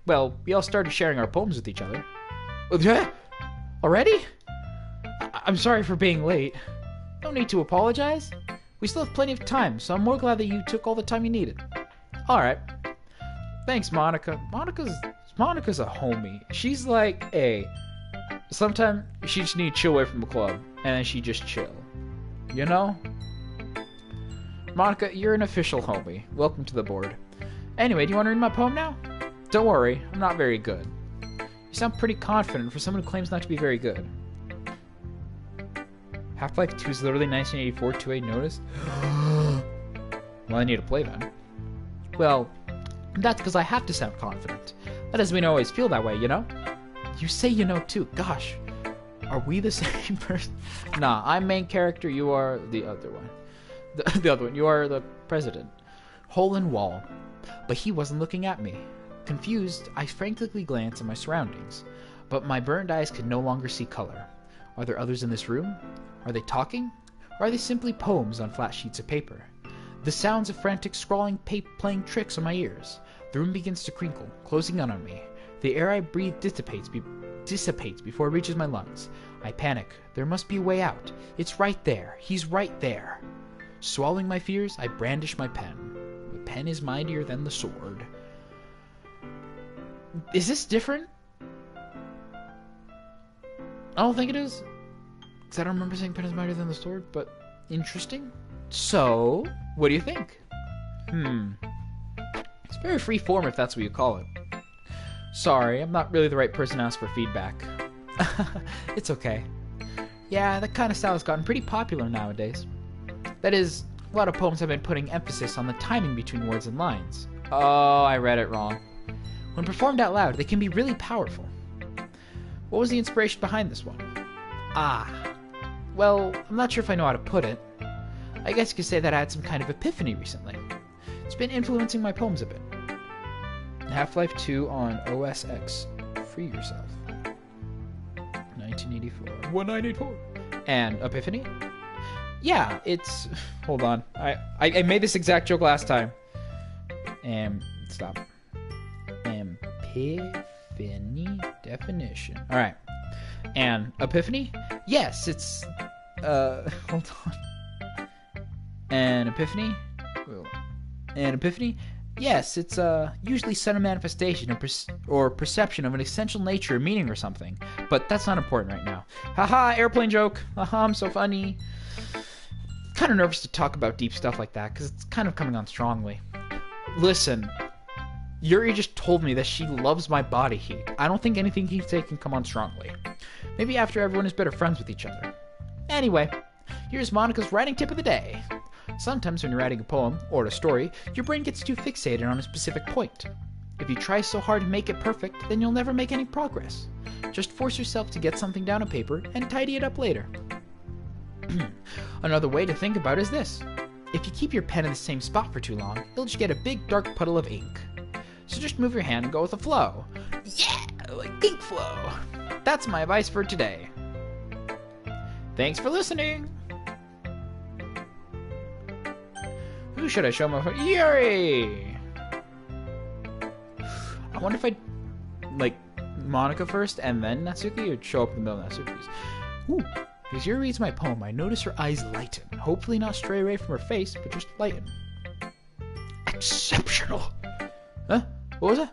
Well, we all started sharing our poems with each other. Already? I'm sorry for being late. No need to apologize. We still have plenty of time, so I'm more glad that you took all the time you needed. Alright. Thanks, Monica. Monica's a homie. She's like, hey, sometimes she just need to chill away from the club, and then she just chill. You know? Monica, you're an official homie. Welcome to the board. Anyway, do you want to read my poem now? Don't worry, I'm not very good. You sound pretty confident for someone who claims not to be very good. Half-Life 2 is literally 1984 2A noticed? Well, I need to play then. Well, that's because I have to sound confident. That doesn't mean I always feel that way, you know? You say you know too. Gosh, are we the same person? Nah, I'm main character, you are the other one. The other one, you are the president. Hole in wall. But he wasn't looking at me. Confused, I frantically glanced at my surroundings, but my burned eyes could no longer see color. Are there others in this room? Are they talking? Or are they simply poems on flat sheets of paper? The sounds of frantic scrawling playing tricks on my ears. The room begins to crinkle, closing in on me. The air I breathe dissipates before it reaches my lungs. I panic. There must be a way out. It's right there. He's right there. Swallowing my fears, I brandish my pen. The pen is mightier than the sword. Is this different? I don't think it is. Because I don't remember saying pen is mightier than the sword, but interesting. So, what do you think? It's very free form if that's what you call it. Sorry, I'm not really the right person to ask for feedback. It's okay. Yeah, that kind of style has gotten pretty popular nowadays. That is, a lot of poems have been putting emphasis on the timing between words and lines. Oh, I read it wrong. When performed out loud, they can be really powerful. What was the inspiration behind this one? Well, I'm not sure if I know how to put it. I guess you could say that I had some kind of epiphany recently. It's been influencing my poems a bit. Half-Life 2 on OS X. Free yourself. 1984. 1984. And epiphany? Yeah, it's... Hold on. I made this exact joke last time. Stop. Epiphany definition. Alright. And epiphany? Yes, it's... Hold on. An epiphany? An epiphany? Yes, it's usually sudden manifestation or perception of an essential nature or meaning or something. But that's not important right now. Haha, airplane joke. Haha, I'm so funny. Kind of nervous to talk about deep stuff like that because it's kind of coming on strongly. Listen, Yuri just told me that she loves my body heat. I don't think anything he say can come on strongly. Maybe after everyone is better friends with each other. Anyway, here's Monica's writing tip of the day. Sometimes when you're writing a poem or a story, your brain gets too fixated on a specific point. If you try so hard to make it perfect, then you'll never make any progress. Just force yourself to get something down on paper and tidy it up later. Another way to think about it is this. If you keep your pen in the same spot for too long, you'll just get a big dark puddle of ink. So just move your hand and go with the flow. Yeah, like ink flow. That's my advice for today. Thanks for listening. Who should I show my... Yuri! I wonder if I like Monica first and then Natsuki, or show up in the middle of Natsuki's. Ooh. As Yuri reads my poem, I notice her eyes lighten. Hopefully not stray away from her face, but just lighten. Exceptional! Huh? What was that?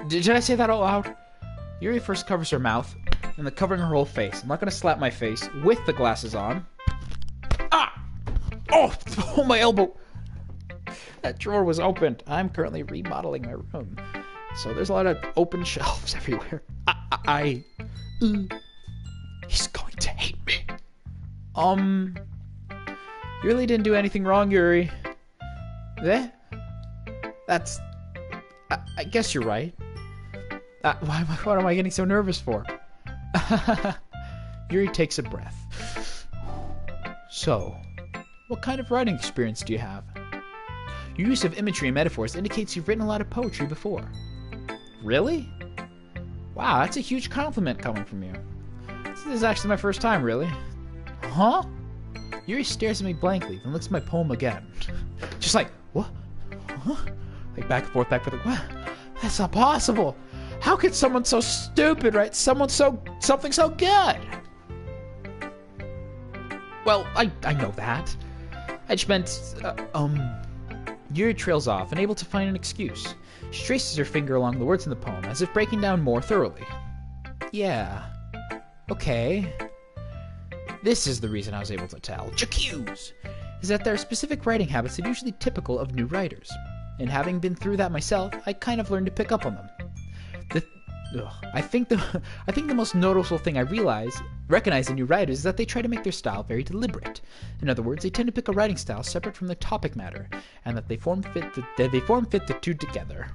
Did I say that out loud? Yuri first covers her mouth, and then covering her whole face. I'm not going to slap my face with the glasses on. Ah! Oh, my elbow! That drawer was opened. I'm currently remodeling my room. So there's a lot of open shelves everywhere. He's going to hate me. You really didn't do anything wrong, Yuri. That's... I guess you're right. What am I getting so nervous for? Yuri takes a breath. So, what kind of writing experience do you have? Your use of imagery and metaphors indicates you've written a lot of poetry before. Really? Wow, that's a huge compliment coming from you. This is actually my first time, really. Huh? Yuri stares at me blankly, then looks at my poem again. Just like, what? Huh? Like back and forth, what? That's not possible! How could someone so stupid write something so good? Well, I know that. I just meant, Yuri trails off, unable to find an excuse. She traces her finger along the words in the poem, as if breaking down more thoroughly. Yeah. Okay. This is the reason I was able to tell. J'accuse! Is that there are specific writing habits that are usually typical of new writers. And having been through that myself, I kind of learned to pick up on them. I think the most noticeable thing I recognize in new writers is that they try to make their style very deliberate. In other words, they tend to pick a writing style separate from the topic matter, and that they form fit the two together.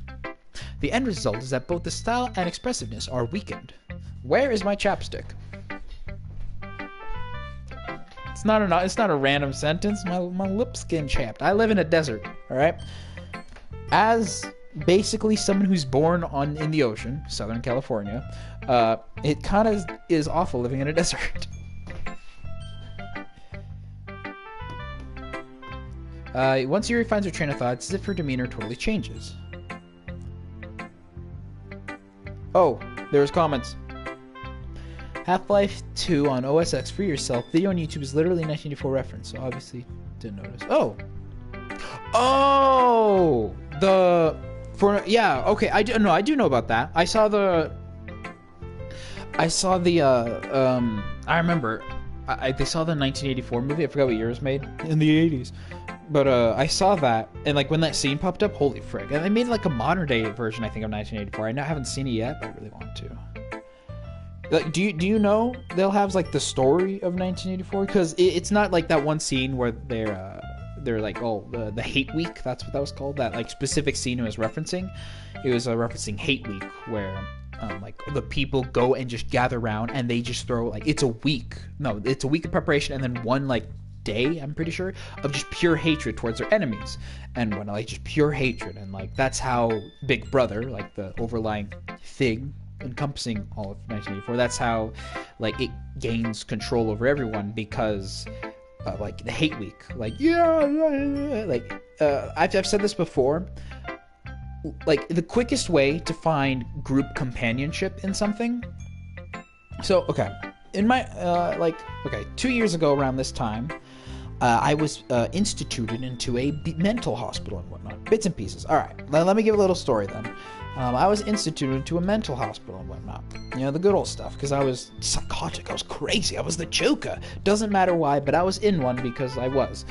The end result is that both the style and expressiveness are weakened. Where is my chapstick? It's not a random sentence. My lips getting chapped. I live in a desert, all right? As basically someone who's born in the ocean, Southern California, it kind of is awful living in a desert. Once Yuri finds her train of thought, it's as if her demeanor totally changes. Oh, there's comments. Half-Life 2 on OS X, free yourself. Video on YouTube is literally 1984 reference, so obviously didn't notice. I do know about that. They saw the 1984 movie. I forgot what year it was made, in the 80s. But I saw that, and like when that scene popped up, holy frick! And they made like a modern day version, I think, of 1984. I haven't seen it yet, but I really want to. Like, do you know they'll have like the story of 1984? Because it's not like that one scene where they're like, oh, the Hate Week. That's what that was called. That like specific scene it was referencing. It was referencing Hate Week, where like the people go and just gather around and they just throw like it's a week of preparation and then one like day, I'm pretty sure, of just pure hatred towards their enemies, and when like just pure hatred, and like that's how Big Brother, like the overlying thing encompassing all of 1984, that's how like it gains control over everyone, because like the Hate Week, like I've said this before, like the quickest way to find group companionship in something. So in my 2 years ago around this time, I was instituted into a mental hospital and whatnot. Bits and pieces. All right, let me give a little story then. I was instituted into a mental hospital and whatnot. You know, the good old stuff, because I was psychotic. I was crazy. I was the Joker. Doesn't matter why, but I was in one because I was.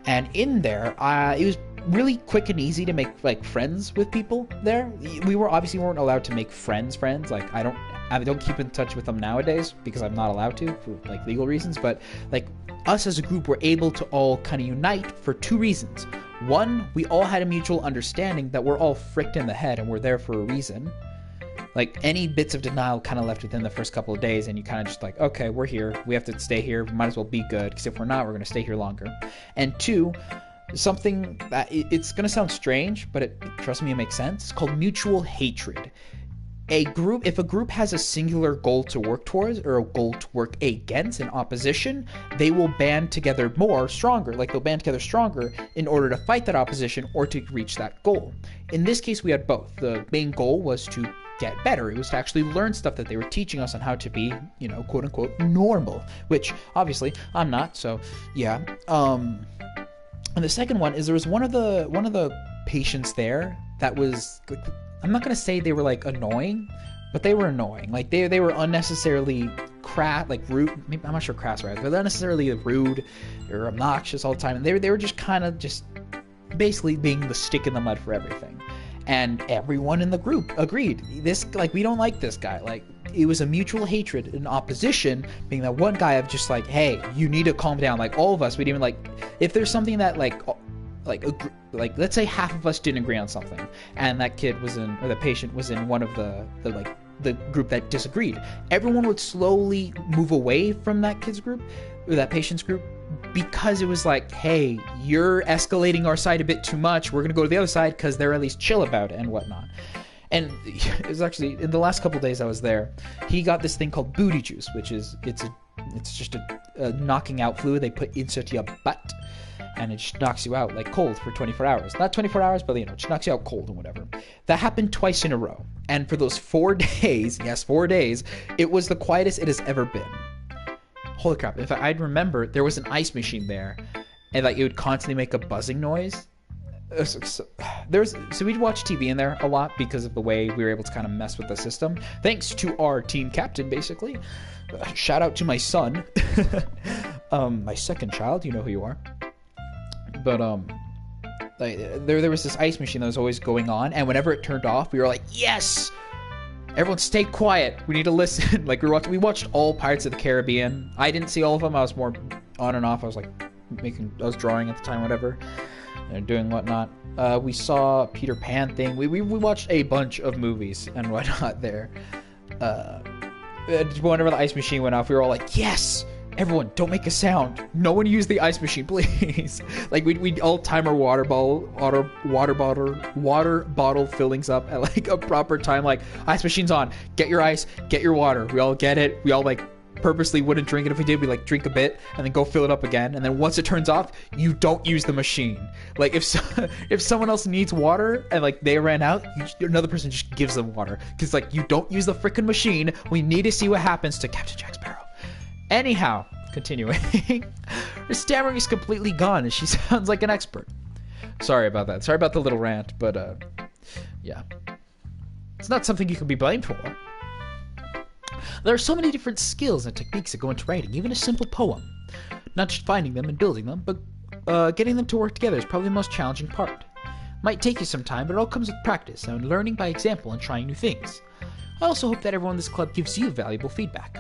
And in there, it was really quick and easy to make like friends with people there. We weren't allowed to make friends. Like I don't keep in touch with them nowadays because I'm not allowed to for like legal reasons. But like us as a group were able to all kind of unite for two reasons. One, we all had a mutual understanding that we're all fricked in the head and we're there for a reason. Like any bits of denial kind of left within the first couple of days, and you kind of just like, okay, we're here. We have to stay here. We might as well be good, because if we're not, we're going to stay here longer. And two, something that it's going to sound strange, but trust me, it makes sense. It's called mutual hatred. If a group has a singular goal to work towards, or a goal to work against, in opposition, they will band together stronger. Like they'll band together stronger in order to fight that opposition or to reach that goal. In this case, we had both. The main goal was to get better. It was to actually learn stuff that they were teaching us on how to be, quote unquote, normal, which obviously I'm not. So yeah. And the second one is there was one of the patients there that was, I'm not gonna say they were like annoying, but they were annoying. Like they were unnecessarily rude. Maybe, I'm not sure crass, right? They're unnecessarily rude or obnoxious all the time, and they were just kind of just basically being the stick in the mud for everything. And everyone in the group agreed. We don't like this guy. Like, it was a mutual hatred and opposition, being that one guy of just like, hey, you need to calm down. Like, all of us, we'd even like, if there's something that like let's say half of us didn't agree on something, and that kid was in, or the patient was in one of the group that disagreed, everyone would slowly move away from that kid's group, or that patient's group, because it was like, hey, you're escalating our side a bit too much. We're going to go to the other side because they're at least chill about it and whatnot. And it was actually, in the last couple of days I was there, he got this thing called booty juice, which is, it's just a knocking out fluid they put inside your butt, and it just knocks you out like cold for 24 hours. Not 24 hours, but just knocks you out cold and whatever. That happened twice in a row. And for those 4 days, yes, 4 days, it was the quietest it has ever been. Holy crap, if I'd remember, there was an ice machine there, and like it would constantly make a buzzing noise. So we'd watch TV in there a lot because of the way we were able to kind of mess with the system. Thanks to our team captain, basically. Shout out to my son. My second child, you know who you are. But there was this ice machine that was always going on, and whenever it turned off, we were like, yes! Everyone stay quiet. We need to listen. Like, we watched all Pirates of the Caribbean. I didn't see all of them. I was more on and off. I was like I was drawing at the time, whatever, and doing whatnot. We saw Peter Pan thing. We watched a bunch of movies and whatnot there. Whenever the ice machine went off, we were all like, yes! Everyone, don't make a sound. No one use the ice machine, please. Like, we'd all time our water bottle fillings up at like a proper time. Like, ice machine's on. Get your ice, get your water. We all get it. We all like purposely wouldn't drink it. If we did, we like drink a bit and then go fill it up again. And then once it turns off, you don't use the machine. Like, if someone else needs water and like they ran out, another person just gives them water, because like you don't use the freaking machine. We need to see what happens to Captain Jack Sparrow. Anyhow, continuing. Her stammering is completely gone and she sounds like an expert. Sorry about that. Sorry about the little rant, but yeah. It's not something you can be blamed for. There are so many different skills and techniques that go into writing, even a simple poem. Not just finding them and building them, but getting them to work together is probably the most challenging part. Might take you some time, but it all comes with practice and learning by example and trying new things. I also hope that everyone in this club gives you valuable feedback.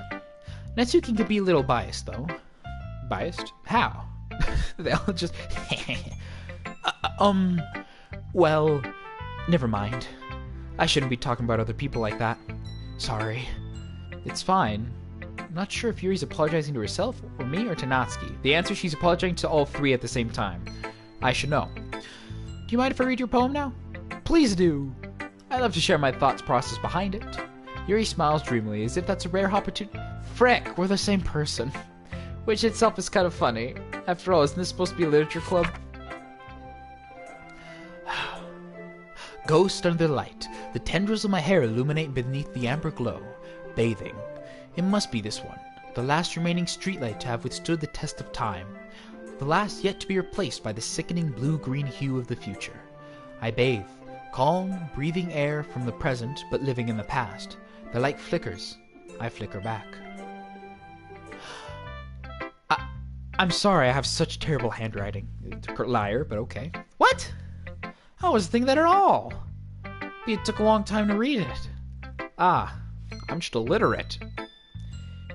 Natsuki can be a little biased, though. Biased? How? They all just... Well, never mind. I shouldn't be talking about other people like that. Sorry. It's fine. I'm not sure if Yuri's apologizing to herself, or me, or to Natsuki. The answer, she's apologizing to all three at the same time. I should know. Do you mind if I read your poem now? Please do. I'd love to share my thoughts process behind it. Yuri smiles dreamily, as if that's a rare opportunity. Frick, we're the same person. Which itself is kind of funny. After all, isn't this supposed to be a literature club? Ghost under the light. The tendrils of my hair illuminate beneath the amber glow. Bathing. It must be this one. The last remaining streetlight to have withstood the test of time. The last yet to be replaced by the sickening blue-green hue of the future. I bathe. Calm, breathing air from the present, but living in the past. The light flickers. I flicker back. I'm sorry I have such terrible handwriting. Liar, but okay. What? I wasn't thinking that at all. It took a long time to read it. I'm just illiterate.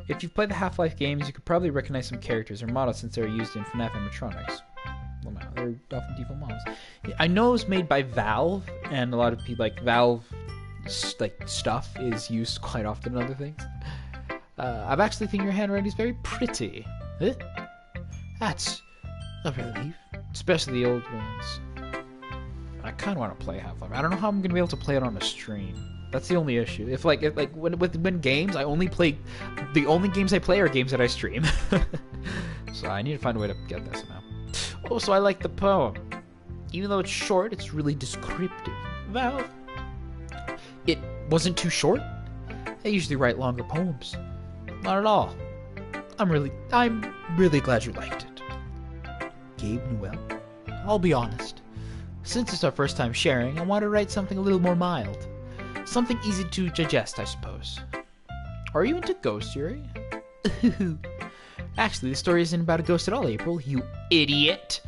If you've played the Half-Life games, you could probably recognize some characters or models since they were used in FNAF animatronics. Well, no, they're often default models. I know it was made by Valve, and a lot of people like Valve stuff is used quite often in other things. I actually think your handwriting is very pretty. Huh? That's a relief, especially the old ones. I kind of want to play Half-Life. I don't know how I'm gonna be able to play it on a stream. That's the only issue. If when games, I only play. The only games I play are games that I stream. So I need to find a way to get that somehow. Oh, so I like the poem. Even though it's short, it's really descriptive. Valve. It wasn't too short. I usually write longer poems. Not at all. I'm really glad you liked it. Gabe Newell. I'll be honest. Since it's our first time sharing, I want to write something a little more mild. Something easy to digest, I suppose. Are you into ghosts, Yuri? Actually, the story isn't about a ghost at all, April, you idiot!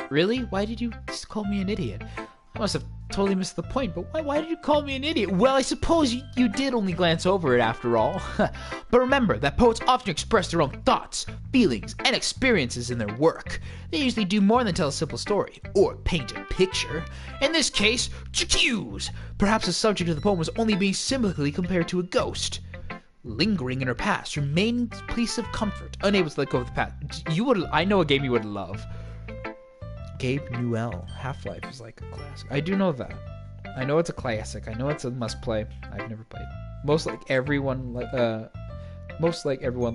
Really? Why did you just call me an idiot? I must have totally missed the point, but why did you call me an idiot? Well, I suppose you did only glance over it after all. But remember that poets often express their own thoughts, feelings, and experiences in their work. They usually do more than tell a simple story, or paint a picture. In this case, accuse! Perhaps the subject of the poem was only being symbolically compared to a ghost. Lingering in her past, remaining place of comfort, unable to let go of the past. I know a game you would love. Gabe Newell. Half-Life is like a classic. I do know that. I know it's a classic. I know it's a must-play. I've never played. Most like everyone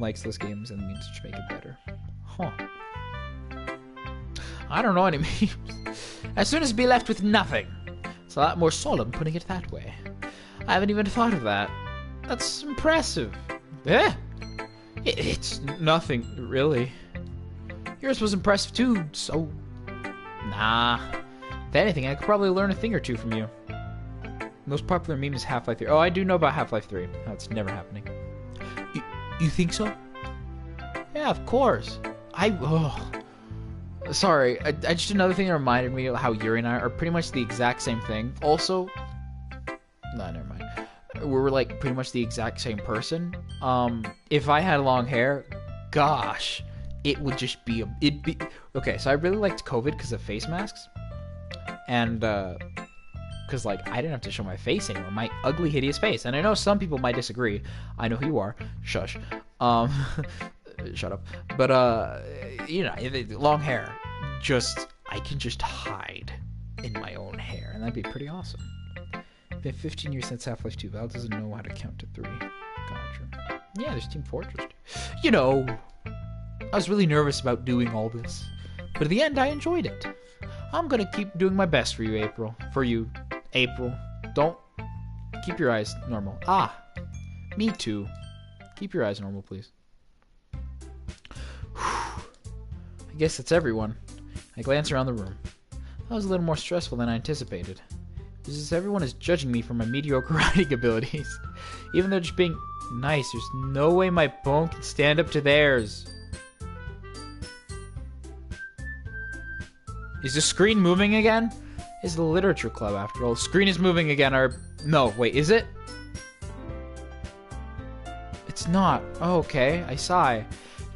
likes those games and means to make it better. Huh. I don't know any memes. As soon as be left with nothing. It's a lot more solemn putting it that way. I haven't even thought of that. That's impressive. Eh? It's nothing, really. Yours was impressive too, so... Nah. If anything, I could probably learn a thing or two from you. Most popular meme is Half-Life 3. Oh, I do know about Half-Life 3. That's never happening. You think so? Yeah, of course. Sorry, just another thing that reminded me of how Yuri and I are pretty much the exact same thing. Also... No, never mind. we're like pretty much the exact same person. If I had long hair, gosh, it would just be okay. So I really liked COVID because of face masks, and because like I didn't have to show my face anymore, my ugly, hideous face. And I know some people might disagree. I know who you are. Shush. Shut up. But you know, long hair, just I can just hide in my own hair, and that'd be pretty awesome. Been 15 years since Half-Life 2. Val doesn't know how to count to 3. Gotcha. Yeah, there's Team Fortress. You know, I was really nervous about doing all this, but at the end, I enjoyed it. I'm gonna keep doing my best for you, April. For you, April. Don't keep your eyes normal. Ah, me too. Keep your eyes normal, please. I guess that's everyone. I glance around the room. That was a little more stressful than I anticipated. It's just everyone is judging me for my mediocre writing abilities. Even though just being nice, there's no way my poem can stand up to theirs. Is the screen moving again? It's the literature club after all. The screen is moving again, or... No, wait, is it? It's not. Oh, okay, I sigh.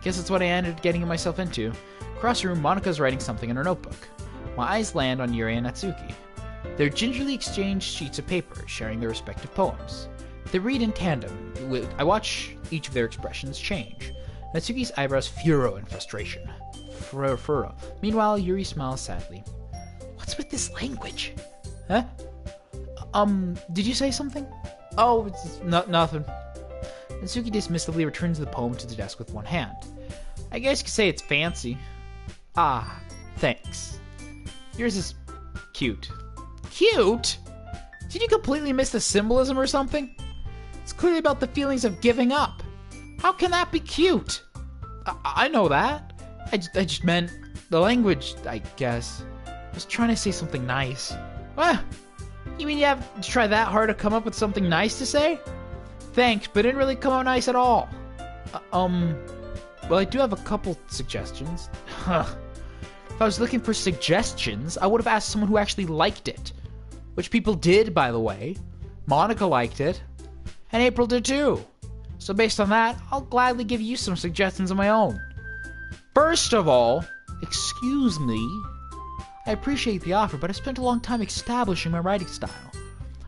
Guess that's what I ended up getting myself into. Across the room, Monika's writing something in her notebook. My eyes land on Yuri and Natsuki. They're gingerly exchanged sheets of paper, sharing their respective poems. They read in tandem. I watch each of their expressions change. Natsuki's eyebrows furrow in frustration. Furrow. Meanwhile, Yuri smiles sadly. What's with this language? Huh? Did you say something? Oh, it's nothing. Natsuki dismissively returns the poem to the desk with one hand. I guess you could say it's fancy. Ah, thanks. Yours is cute. Cute? Did you completely miss the symbolism or something? It's clearly about the feelings of giving up. How can that be cute? I know that. I just meant the language, I guess. I was trying to say something nice. What? You mean you have to try that hard to come up with something nice to say? Thanks, but it didn't really come out nice at all. Well, I do have a couple suggestions. If I was looking for suggestions, I would have asked someone who actually liked it. Which people did, by the way. Monica liked it. And April did too. So based on that, I'll gladly give you some suggestions of my own. First of all, excuse me. I appreciate the offer, but I've spent a long time establishing my writing style.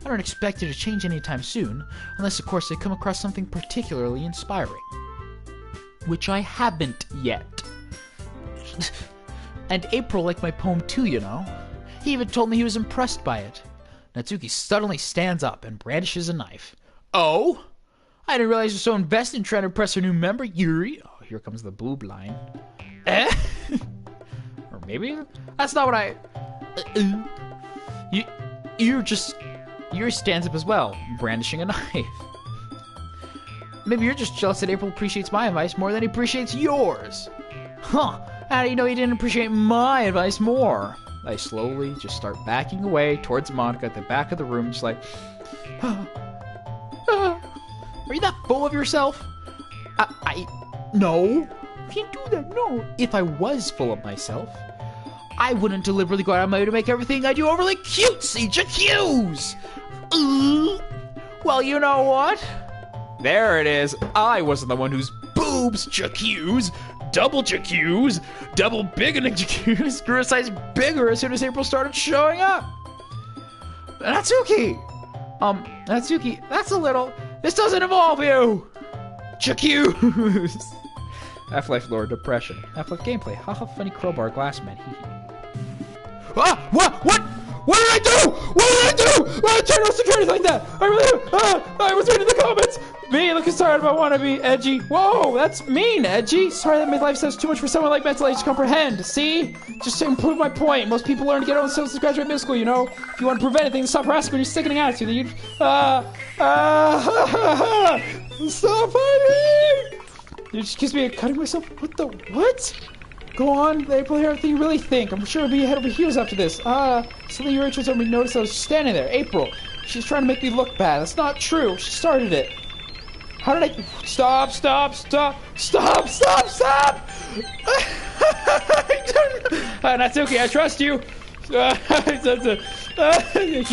I don't expect it to change anytime soon, unless of course I come across something particularly inspiring. Which I haven't yet. And April liked my poem too, you know. He even told me he was impressed by it. Natsuki suddenly stands up and brandishes a knife. Oh? I didn't realize you're so invested in trying to impress our new member, Yuri. Oh, here comes the boob line. Eh? Or maybe? That's not what I... Yuri stands up as well, brandishing a knife. Maybe you're just jealous that April appreciates my advice more than he appreciates yours. Huh. How do you know he didn't appreciate my advice more? I slowly just start backing away towards Monica at the back of the room, just like... Are you that full of yourself? No. You can't do that, no. If I was full of myself, I wouldn't deliberately go out of my way to make everything I do overly cutesy, j'accuse. Well, you know what? There it is. I wasn't the one whose boobs j'accuse. Double j'accuse. Double big and j'accuse. Grew a size bigger as soon as April started showing up. Natsuki! Natsuki, that's a little... This doesn't involve you! J'accuse! Half-Life lore, depression. Half-Life gameplay. Haha, funny crowbar glass man. Hee hee. Ah! What? What did I do? What did I do? Why did I turn on security like that? I really... I was reading the comments! Me looking tired, but I want to be edgy. Whoa, that's mean, edgy. Sorry that midlife says too much for someone like mental age to comprehend. See? Just to improve my point. Most people learn to get on themselves to graduate middle school, you know? If you want to prevent anything, stop harassing when you're sickening attitude. Then you... Stop fighting! You just accused me of cutting myself? What the... What? Go on, April, hear everything you really think. I'm sure I'll be head over heels after this. Something your interest over me noticed I was standing there. April. She's trying to make me look bad. That's not true. She started it. How did I... Stop! Natsuki, I trust you.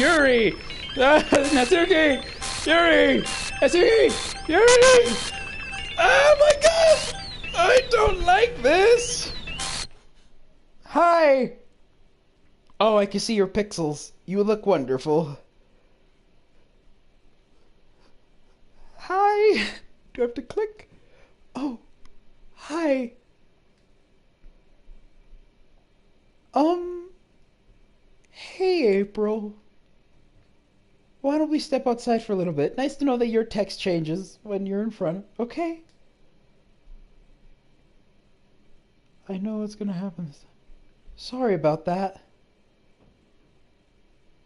Yuri. Natsuki. Yuri! I see! Yuri! Oh my god! I don't like this! Hi! Oh, I can see your pixels. You look wonderful. Hi! Do I have to click? Oh, hi. Hey, April. Why don't we step outside for a little bit? Nice to know that your text changes when you're in front, okay? I know what's gonna happen. Sorry about that.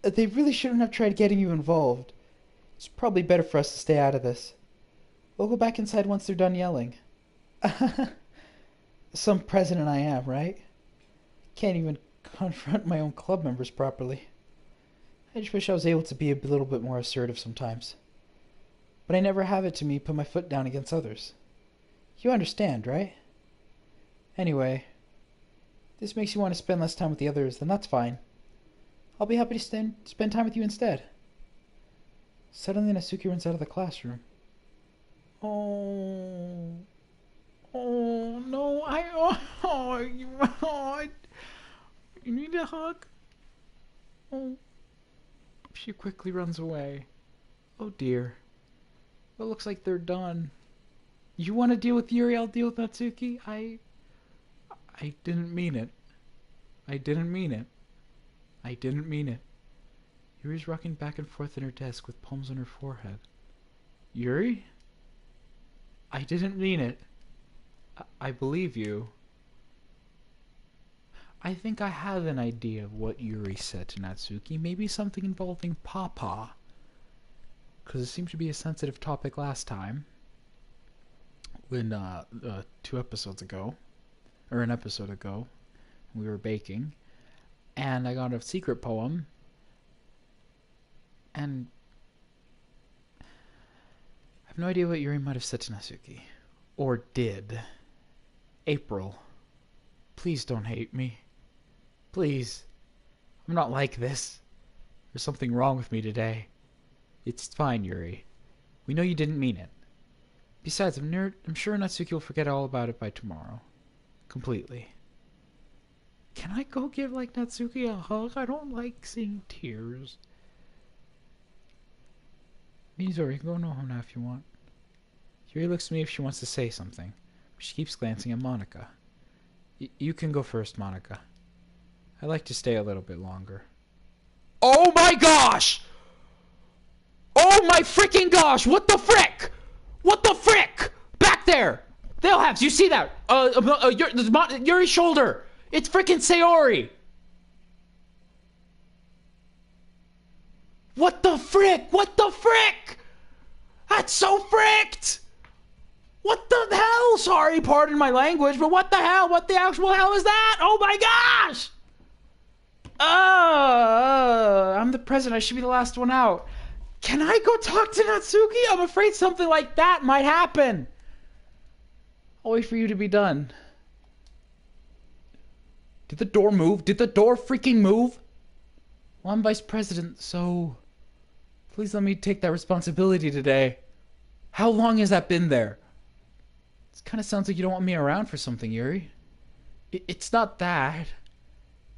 They really shouldn't have tried getting you involved. It's probably better for us to stay out of this. We'll go back inside once they're done yelling. Some president I am, right? Can't even confront my own club members properly. I just wish I was able to be a little bit more assertive sometimes. But I never have it to me put my foot down against others. You understand, right? Anyway, if this makes you want to spend less time with the others, then that's fine. I'll be happy to spend time with you instead. Suddenly Natsuki runs out of the classroom. Oh no, you need a hug? Oh, she quickly runs away. Oh dear. Well, it looks like they're done. You want to deal with Yuri, I'll deal with Natsuki? I didn't mean it. I didn't mean it. I didn't mean it. Yuri's rocking back and forth in her desk with palms on her forehead. Yuri? I didn't mean it. I believe you. I think I have an idea of what Yuri said to Natsuki. Maybe something involving Papa. Because it seemed to be a sensitive topic last time. When, 2 episodes ago. Or an episode ago. We were baking. And I got a secret poem. And I have no idea what Yuri might have said to Natsuki. Or did. April. Please don't hate me. Please. I'm not like this. There's something wrong with me today. It's fine, Yuri. We know you didn't mean it. Besides, I'm sure Natsuki will forget all about it by tomorrow. Completely. Can I go give, Natsuki a hug? I don't like seeing tears. Mizori, you can go home now if you want. Yuri looks at me if she wants to say something. She keeps glancing at Monica. You can go first, Monica. I'd like to stay a little bit longer. Oh my gosh! Oh my freaking gosh! What the frick? What the frick? Back there! They'll have. Do you see that? Yuri's shoulder. It's freaking Sayori. What the frick? What the frick? That's so fricked! What the hell? Sorry, pardon my language, but what the hell? What the actual hell is that? Oh my gosh! I'm the president. I should be the last one out. Can I go talk to Natsuki? I'm afraid something like that might happen. I'll wait for you to be done. Did the door move? Did the door freaking move? Well, I'm vice president, so please let me take that responsibility today. How long has that been there? It kind of sounds like you don't want me around for something, Yuri. It's not that.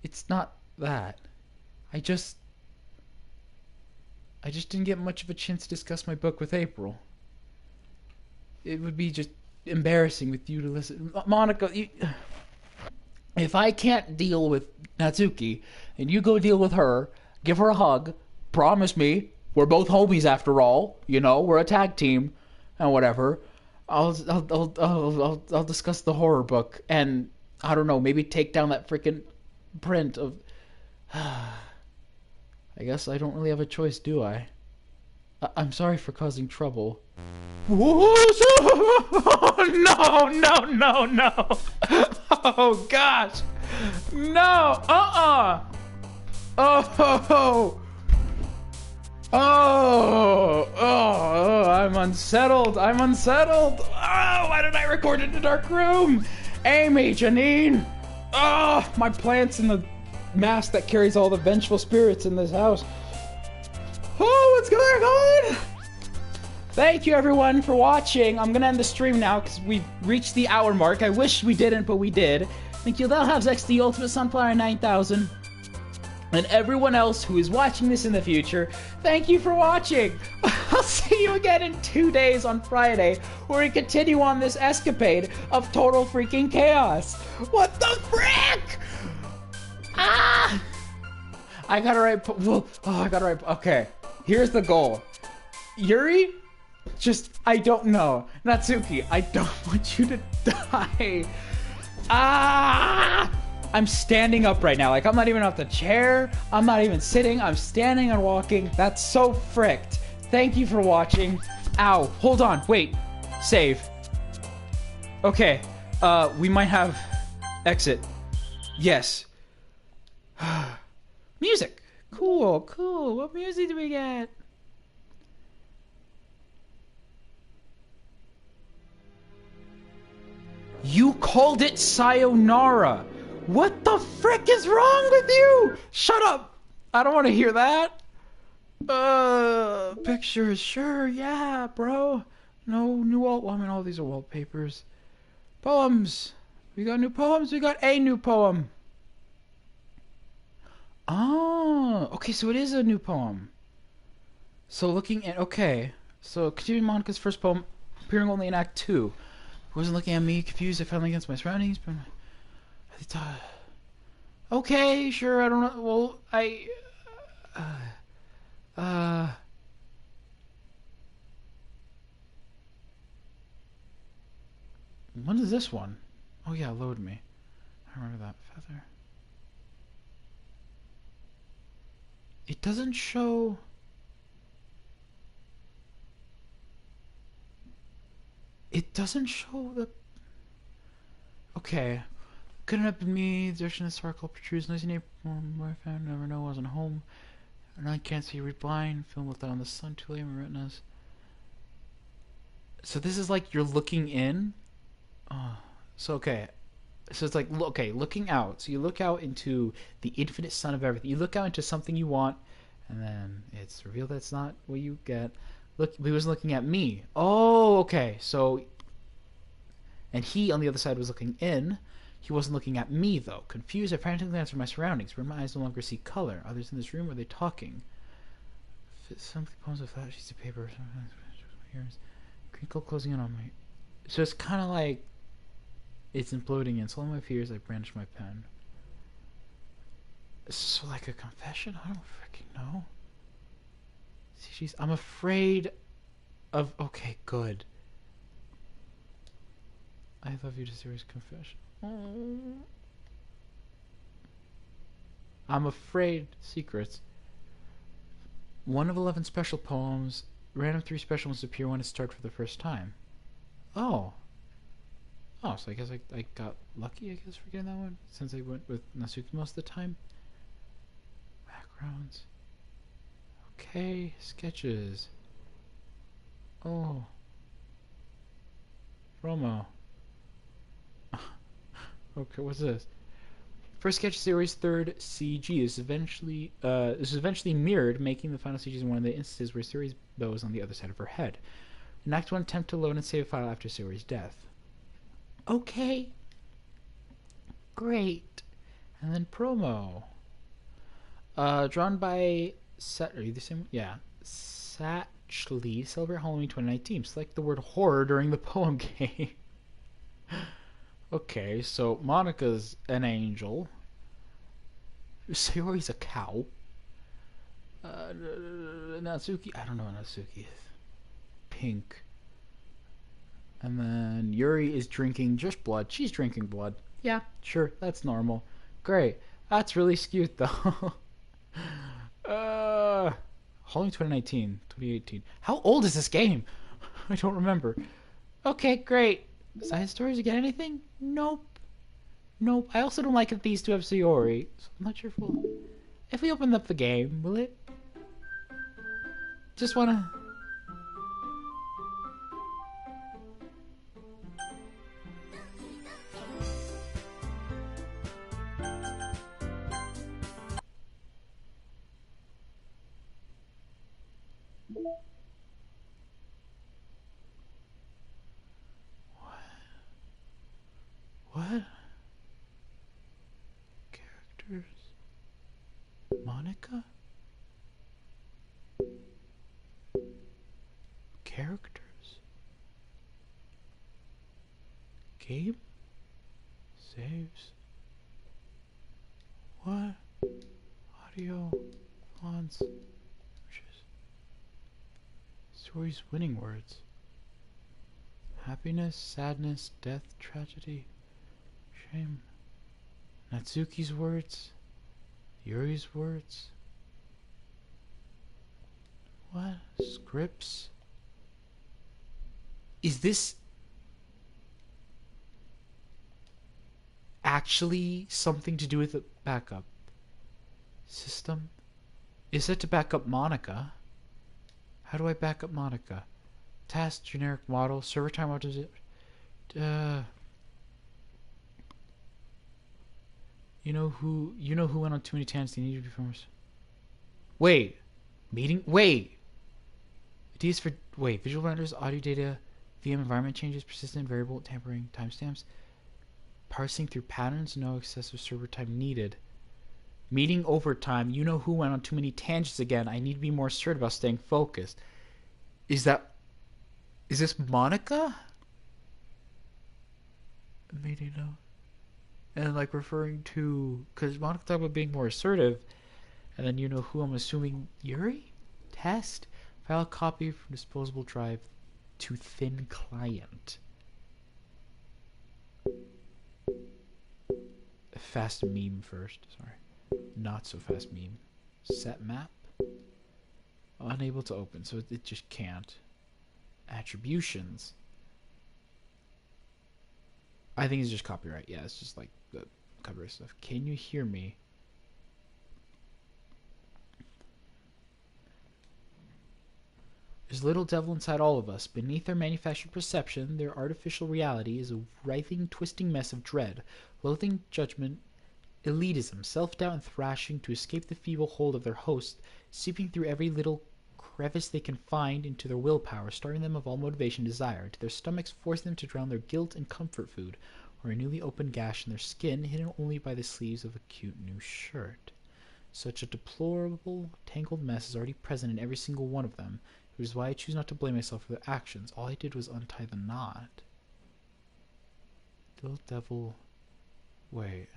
It's not that. I just didn't get much of a chance to discuss my book with April. It would be just embarrassing with you to listen. Monica, if I can't deal with Natsuki, and you go deal with her, give her a hug, promise me, we're both homies after all, we're a tag team, and whatever, I'll discuss the horror book, and, I don't know, maybe take down that freaking print of... I guess I don't really have a choice, do I? I'm sorry for causing trouble. No! Oh, gosh! No! Oh! I'm unsettled! Oh, why did I record in the dark room? Amy, Janine! Oh, my plants in the mask that carries all the vengeful spirits in this house. Oh, what's going on? Thank you everyone for watching. I'm gonna end the stream now because we've reached the hour mark. I wish we didn't, but we did. Thank you, That'll X, the Ultimate Sunflower 9000. And everyone else who is watching this in the future, thank you for watching. I'll see you again in 2 days on Friday, where we continue on this escapade of total freaking chaos. What the frick? Ah! I gotta write. I gotta write. Okay, here's the goal. Yuri, I don't know. Natsuki, I don't want you to die. Ah! I'm standing up right now. Like, I'm not even off the chair. I'm not even sitting. I'm standing and walking. That's so fricked. Thank you for watching. Ow. Hold on. Wait. Save. Okay. We might have exit. Yes. Music. Cool, cool. What music do we get? You called it sayonara. What the frick is wrong with you? Shut up. I don't want to hear that. Pictures. Sure, yeah, bro. No new well, I mean, all these are wallpapers. Poems. We got new poems. We got a new poem. Oh, okay, so it is a new poem. So looking at, okay. So continuing Monica's first poem, appearing only in Act 2. He wasn't looking at me, confused, I found against my surroundings, but... Okay, sure, I don't know, well, when is this one? Oh yeah, load me. I remember that. Feather. It doesn't show... It doesn't show the... Okay. Couldn't have been me. The direction of the sparkle protrudes. Noisy neighbor where I found never know wasn't home. And I can't see, read blind. Film left out on the sun, too late, my retinas. So this is like you're looking in. So okay. So it's like, okay, looking out. So you look out into the infinite sun of everything. You look out into something you want, and then it's revealed that's not what you get. Look, he was looking at me. Oh, okay. So, and he on the other side was looking in. He wasn't looking at me, though. Confused, I frantically glanced at my surroundings. Where my eyes no longer see color. Others in this room, are they talking? Something poems of flat sheets of paper. Crinkle closing in on me. So it's kind of like it's imploding in. Swallowing my fears, I brandish my pen. So like a confession? I don't freaking know. See, I'm afraid of... Okay, good. I love you to serious confession. I'm afraid. Secrets. 1 of 11 special poems. Random 3 special ones appear when it starts for the first time. Oh. Oh, so I guess I got lucky, I guess, for getting that one. Since I went with Natsuki most of the time. Backgrounds. Okay. Sketches. Oh. Promo. Okay, what's this? First sketch series, third CG is eventually mirrored, making the final CG one of the instances where Series bow is on the other side of her head. In Act 1, attempt to load and save a file after Series' death. Okay. Great. And then promo. Drawn by are you the same? Yeah. Satchley, celebrate Halloween 2019. Select the word horror during the poem game. Okay, so Monica's an angel. Sayori's a cow. Natsuki, I don't know what Natsuki is. Pink. And then Yuri is drinking just blood. She's drinking blood. Yeah, sure, that's normal. Great. That's really skewed though. Halloween 2019, 2018. How old is this game? I don't remember. Okay, great. Side stories, you get anything? Nope. Nope. I also don't like that these two have Sayori, so I'm not sure if we open up the game, will it? Just wanna... What? Characters? Monica? Characters? Game? Saves? What? Audio? Fonts? Stories, winning words. Happiness, sadness, death, tragedy, shame. Natsuki's words. Yuri's words. What? Scripts? Is this actually something to do with the backup system? Is it to back up Monica? How do I back up Monica? Task, generic model, server time optimization. You know who went on too many tangents? They need to be famous. Wait. Meeting? Wait. Ideas for... Wait. Visual renders, audio data, VM environment changes, persistent variable tampering, timestamps. Parsing through patterns, no excessive server time needed. Meeting overtime. You know who went on too many tangents again. I need to be more assertive about staying focused. Is this Monica? Meeting note. And like referring to... Because Monica talked about being more assertive. And then you know who I'm assuming... Yuri? Test. File copy from disposable drive to thin client. Fast meme first. Sorry. Not so fast meme. Set map. Unable to open. So it just can't. Attributions. I think it's just copyright. Yeah, it's just like the copyright stuff. Can you hear me? There's a little devil inside all of us. Beneath our manufactured perception, their artificial reality is a writhing, twisting mess of dread, loathing, judgment, elitism, self-doubt, and thrashing to escape the feeble hold of their host, seeping through every little crevice they can find into their willpower, starving them of all motivation and desire, to their stomachs forcing them to drown their guilt in comfort food, or a newly opened gash in their skin, hidden only by the sleeves of a cute new shirt. Such a deplorable, tangled mess is already present in every single one of them, which is why I choose not to blame myself for their actions. All I did was untie the knot. Little devil... Wait.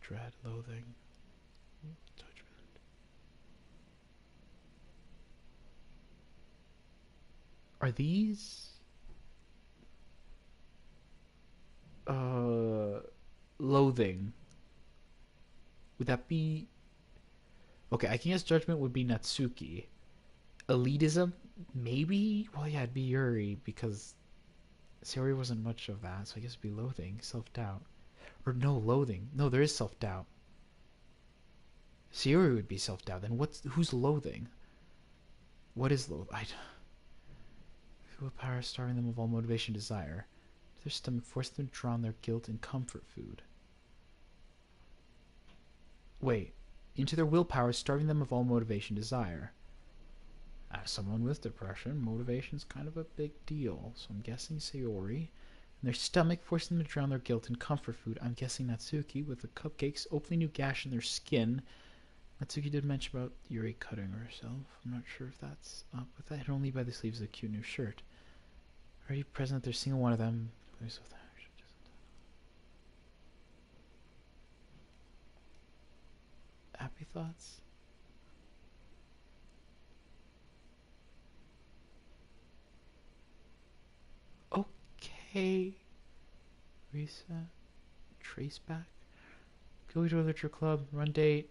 Dread, loathing, judgment. Are these... loathing. Would that be... Okay, I can guess judgment would be Natsuki. Elitism? Maybe? Well, yeah, it'd be Yuri, because Sayori wasn't much of that, so I guess it'd be loathing, self-doubt. Or no, loathing. No, there is self-doubt. Sayori would be self-doubt. Then who's loathing? What is loathing? Feel power starving them of all motivation and desire. Their stomach forcing them to drown their guilt in comfort food. Wait. Into their willpower, starving them of all motivation and desire. As someone with depression, motivation's kind of a big deal. So I'm guessing Sayori. And their stomach forcing them to drown their guilt in comfort food. I'm guessing Natsuki with the cupcakes, opening new gash in their skin. Natsuki did mention about Yuri cutting herself. I'm not sure if that's up with that. Hidden only by the sleeves of a cute new shirt. Already present, there's single one of them. Happy thoughts? Okay. Reset. Trace back. Go to a literature club. Run date.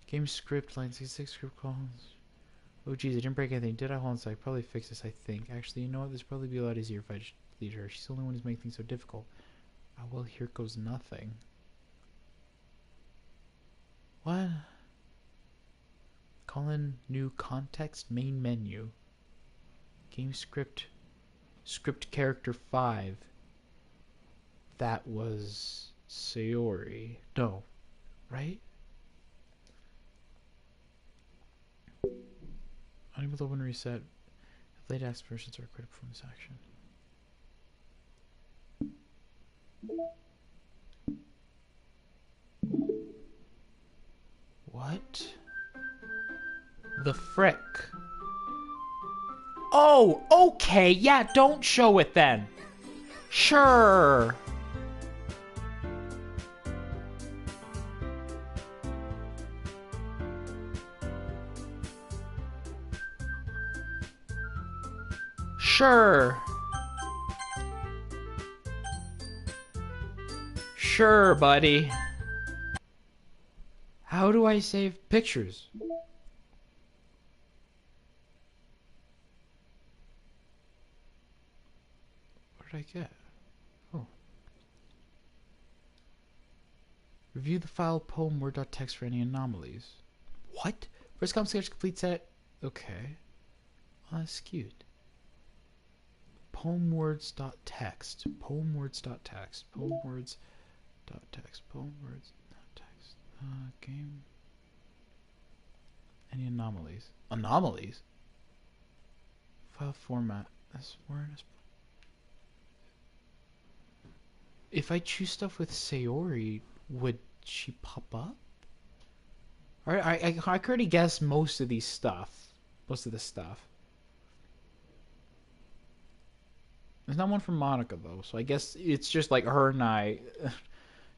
Game script. Line 66 script calls. Oh geez, I didn't break anything. Did I? Hold on a sec. I probably fix this, I think. Actually, you know what? This would probably be a lot easier if I just lead her. She's the only one who's making things so difficult. Oh well, here goes nothing. What? Call in new context main menu. Game script. Script character 5. That was Sayori. No. Right? Unable to open reset. If late aspirations are critical from this action. What the frick? Oh, okay, yeah, don't show it then. Sure. Sure. Sure, buddy. How do I save pictures? What did I get? Oh. Review the file poem word.txt for any anomalies. What? First com sketch complete set. Okay. Oh, that's cute. Poemwords.txt. Poemwords.txt. Poemwords.txt. Poemwords.txt. Game. Any anomalies? Anomalies? File format. This word is. If I choose stuff with Sayori, would she pop up? Alright, I can already guess most of these stuff. Most of this stuff. There's not one from Monica though, so I guess it's just like her and I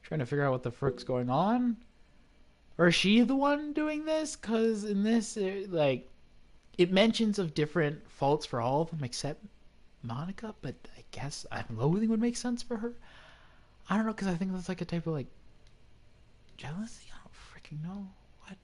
trying to figure out what the frick's going on. Or is she the one doing this? Because in this, it mentions of different faults for all of them except Monica, but I guess loathing would make sense for her. I don't know, because I think that's like a type of like jealousy. I don't freaking know. What?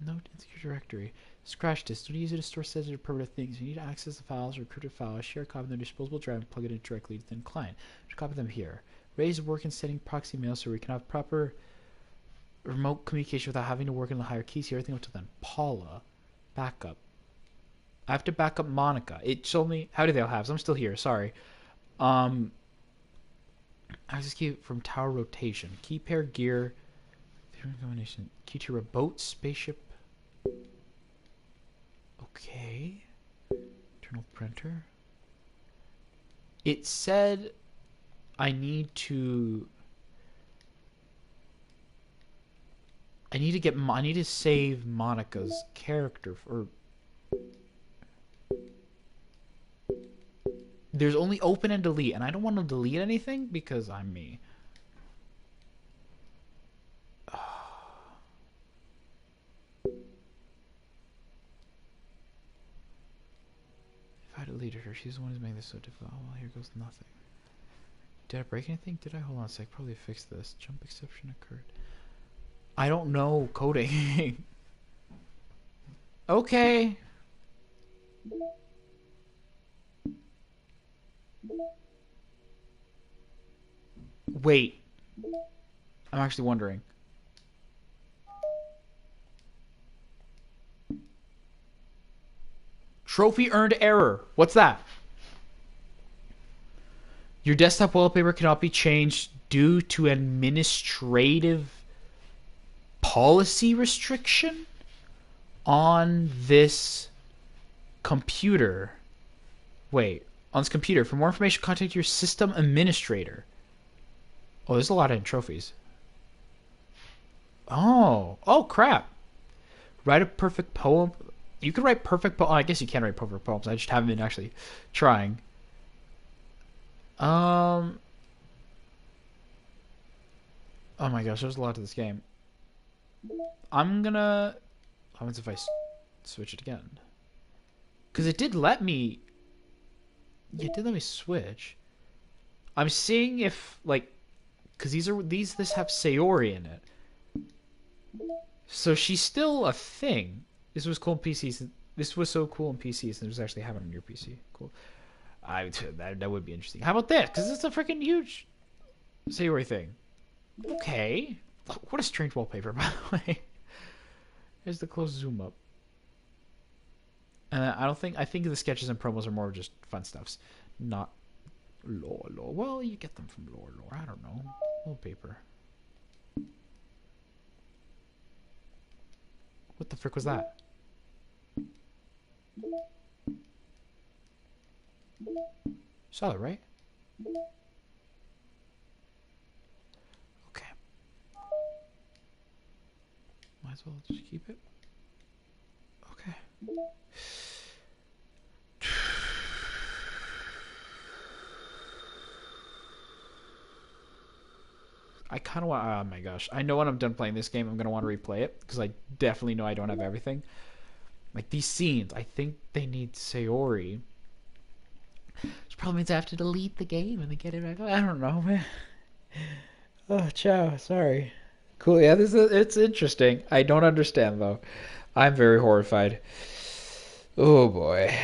Note into your directory. Scratch disk. Don't use it to store sensitive primitive things. You need to access the files or encrypted files. Share a copy of their disposable drive and plug it in directly to the client. Just copy them here. Raise work and setting proxy mail so we can have proper remote communication without having to work in the hierarchy. See everything up to then. Paula. Backup. I have to back up Monica. It's only. How do they all have? I'm still here. Sorry. Access key from tower rotation. Key pair gear. Combination. Key to a boat, spaceship. Okay. Internal printer. It said I need to save Monica's character or there's only open and delete, and I don't want to delete anything because I'm me. If I deleted her, she's the one who's making this so difficult. Oh, well, here goes nothing. Did I break anything? Did I? Hold on a sec. Probably fix this. Jump exception occurred. I don't know coding. Okay. Wait. I'm actually wondering. Trophy earned error. What's that? Your desktop wallpaper cannot be changed due to administrative policy restriction on this computer. Wait, on this computer. For more information, contact your system administrator. Oh, there's a lot of trophies. Oh crap. Write a perfect poem. You could write perfect poems. I guess you can write perfect poems. I just haven't been actually trying. Oh my gosh, there's a lot to this game. I'm gonna. What happens if I switch it again? Because it did let me. Yeah, it did let me switch. I'm seeing if like, because this have Sayori in it. So she's still a thing. This was cool in PCs. This was so cool in PCs, and it was actually having on your PC. Cool. That would be interesting. How about this? Because it's a freaking huge Sayori thing. Okay. What a strange wallpaper, by the way. Here's the close zoom up. And I think the sketches and promos are more just fun stuffs, not lore. Well, you get them from lore. I don't know. Wallpaper. What the frick was that? Saw it, right? Okay. Might as well just keep it. Okay. I kind of want. Oh my gosh! I know when I'm done playing this game, I'm gonna want to replay it because I definitely know I don't have everything. Like these scenes, I think they need Sayori. Which probably means I have to delete the game and then get it back. I don't know, man. Oh, ciao. Sorry. Cool. Yeah, it's interesting. I don't understand though. I'm very horrified. Oh boy.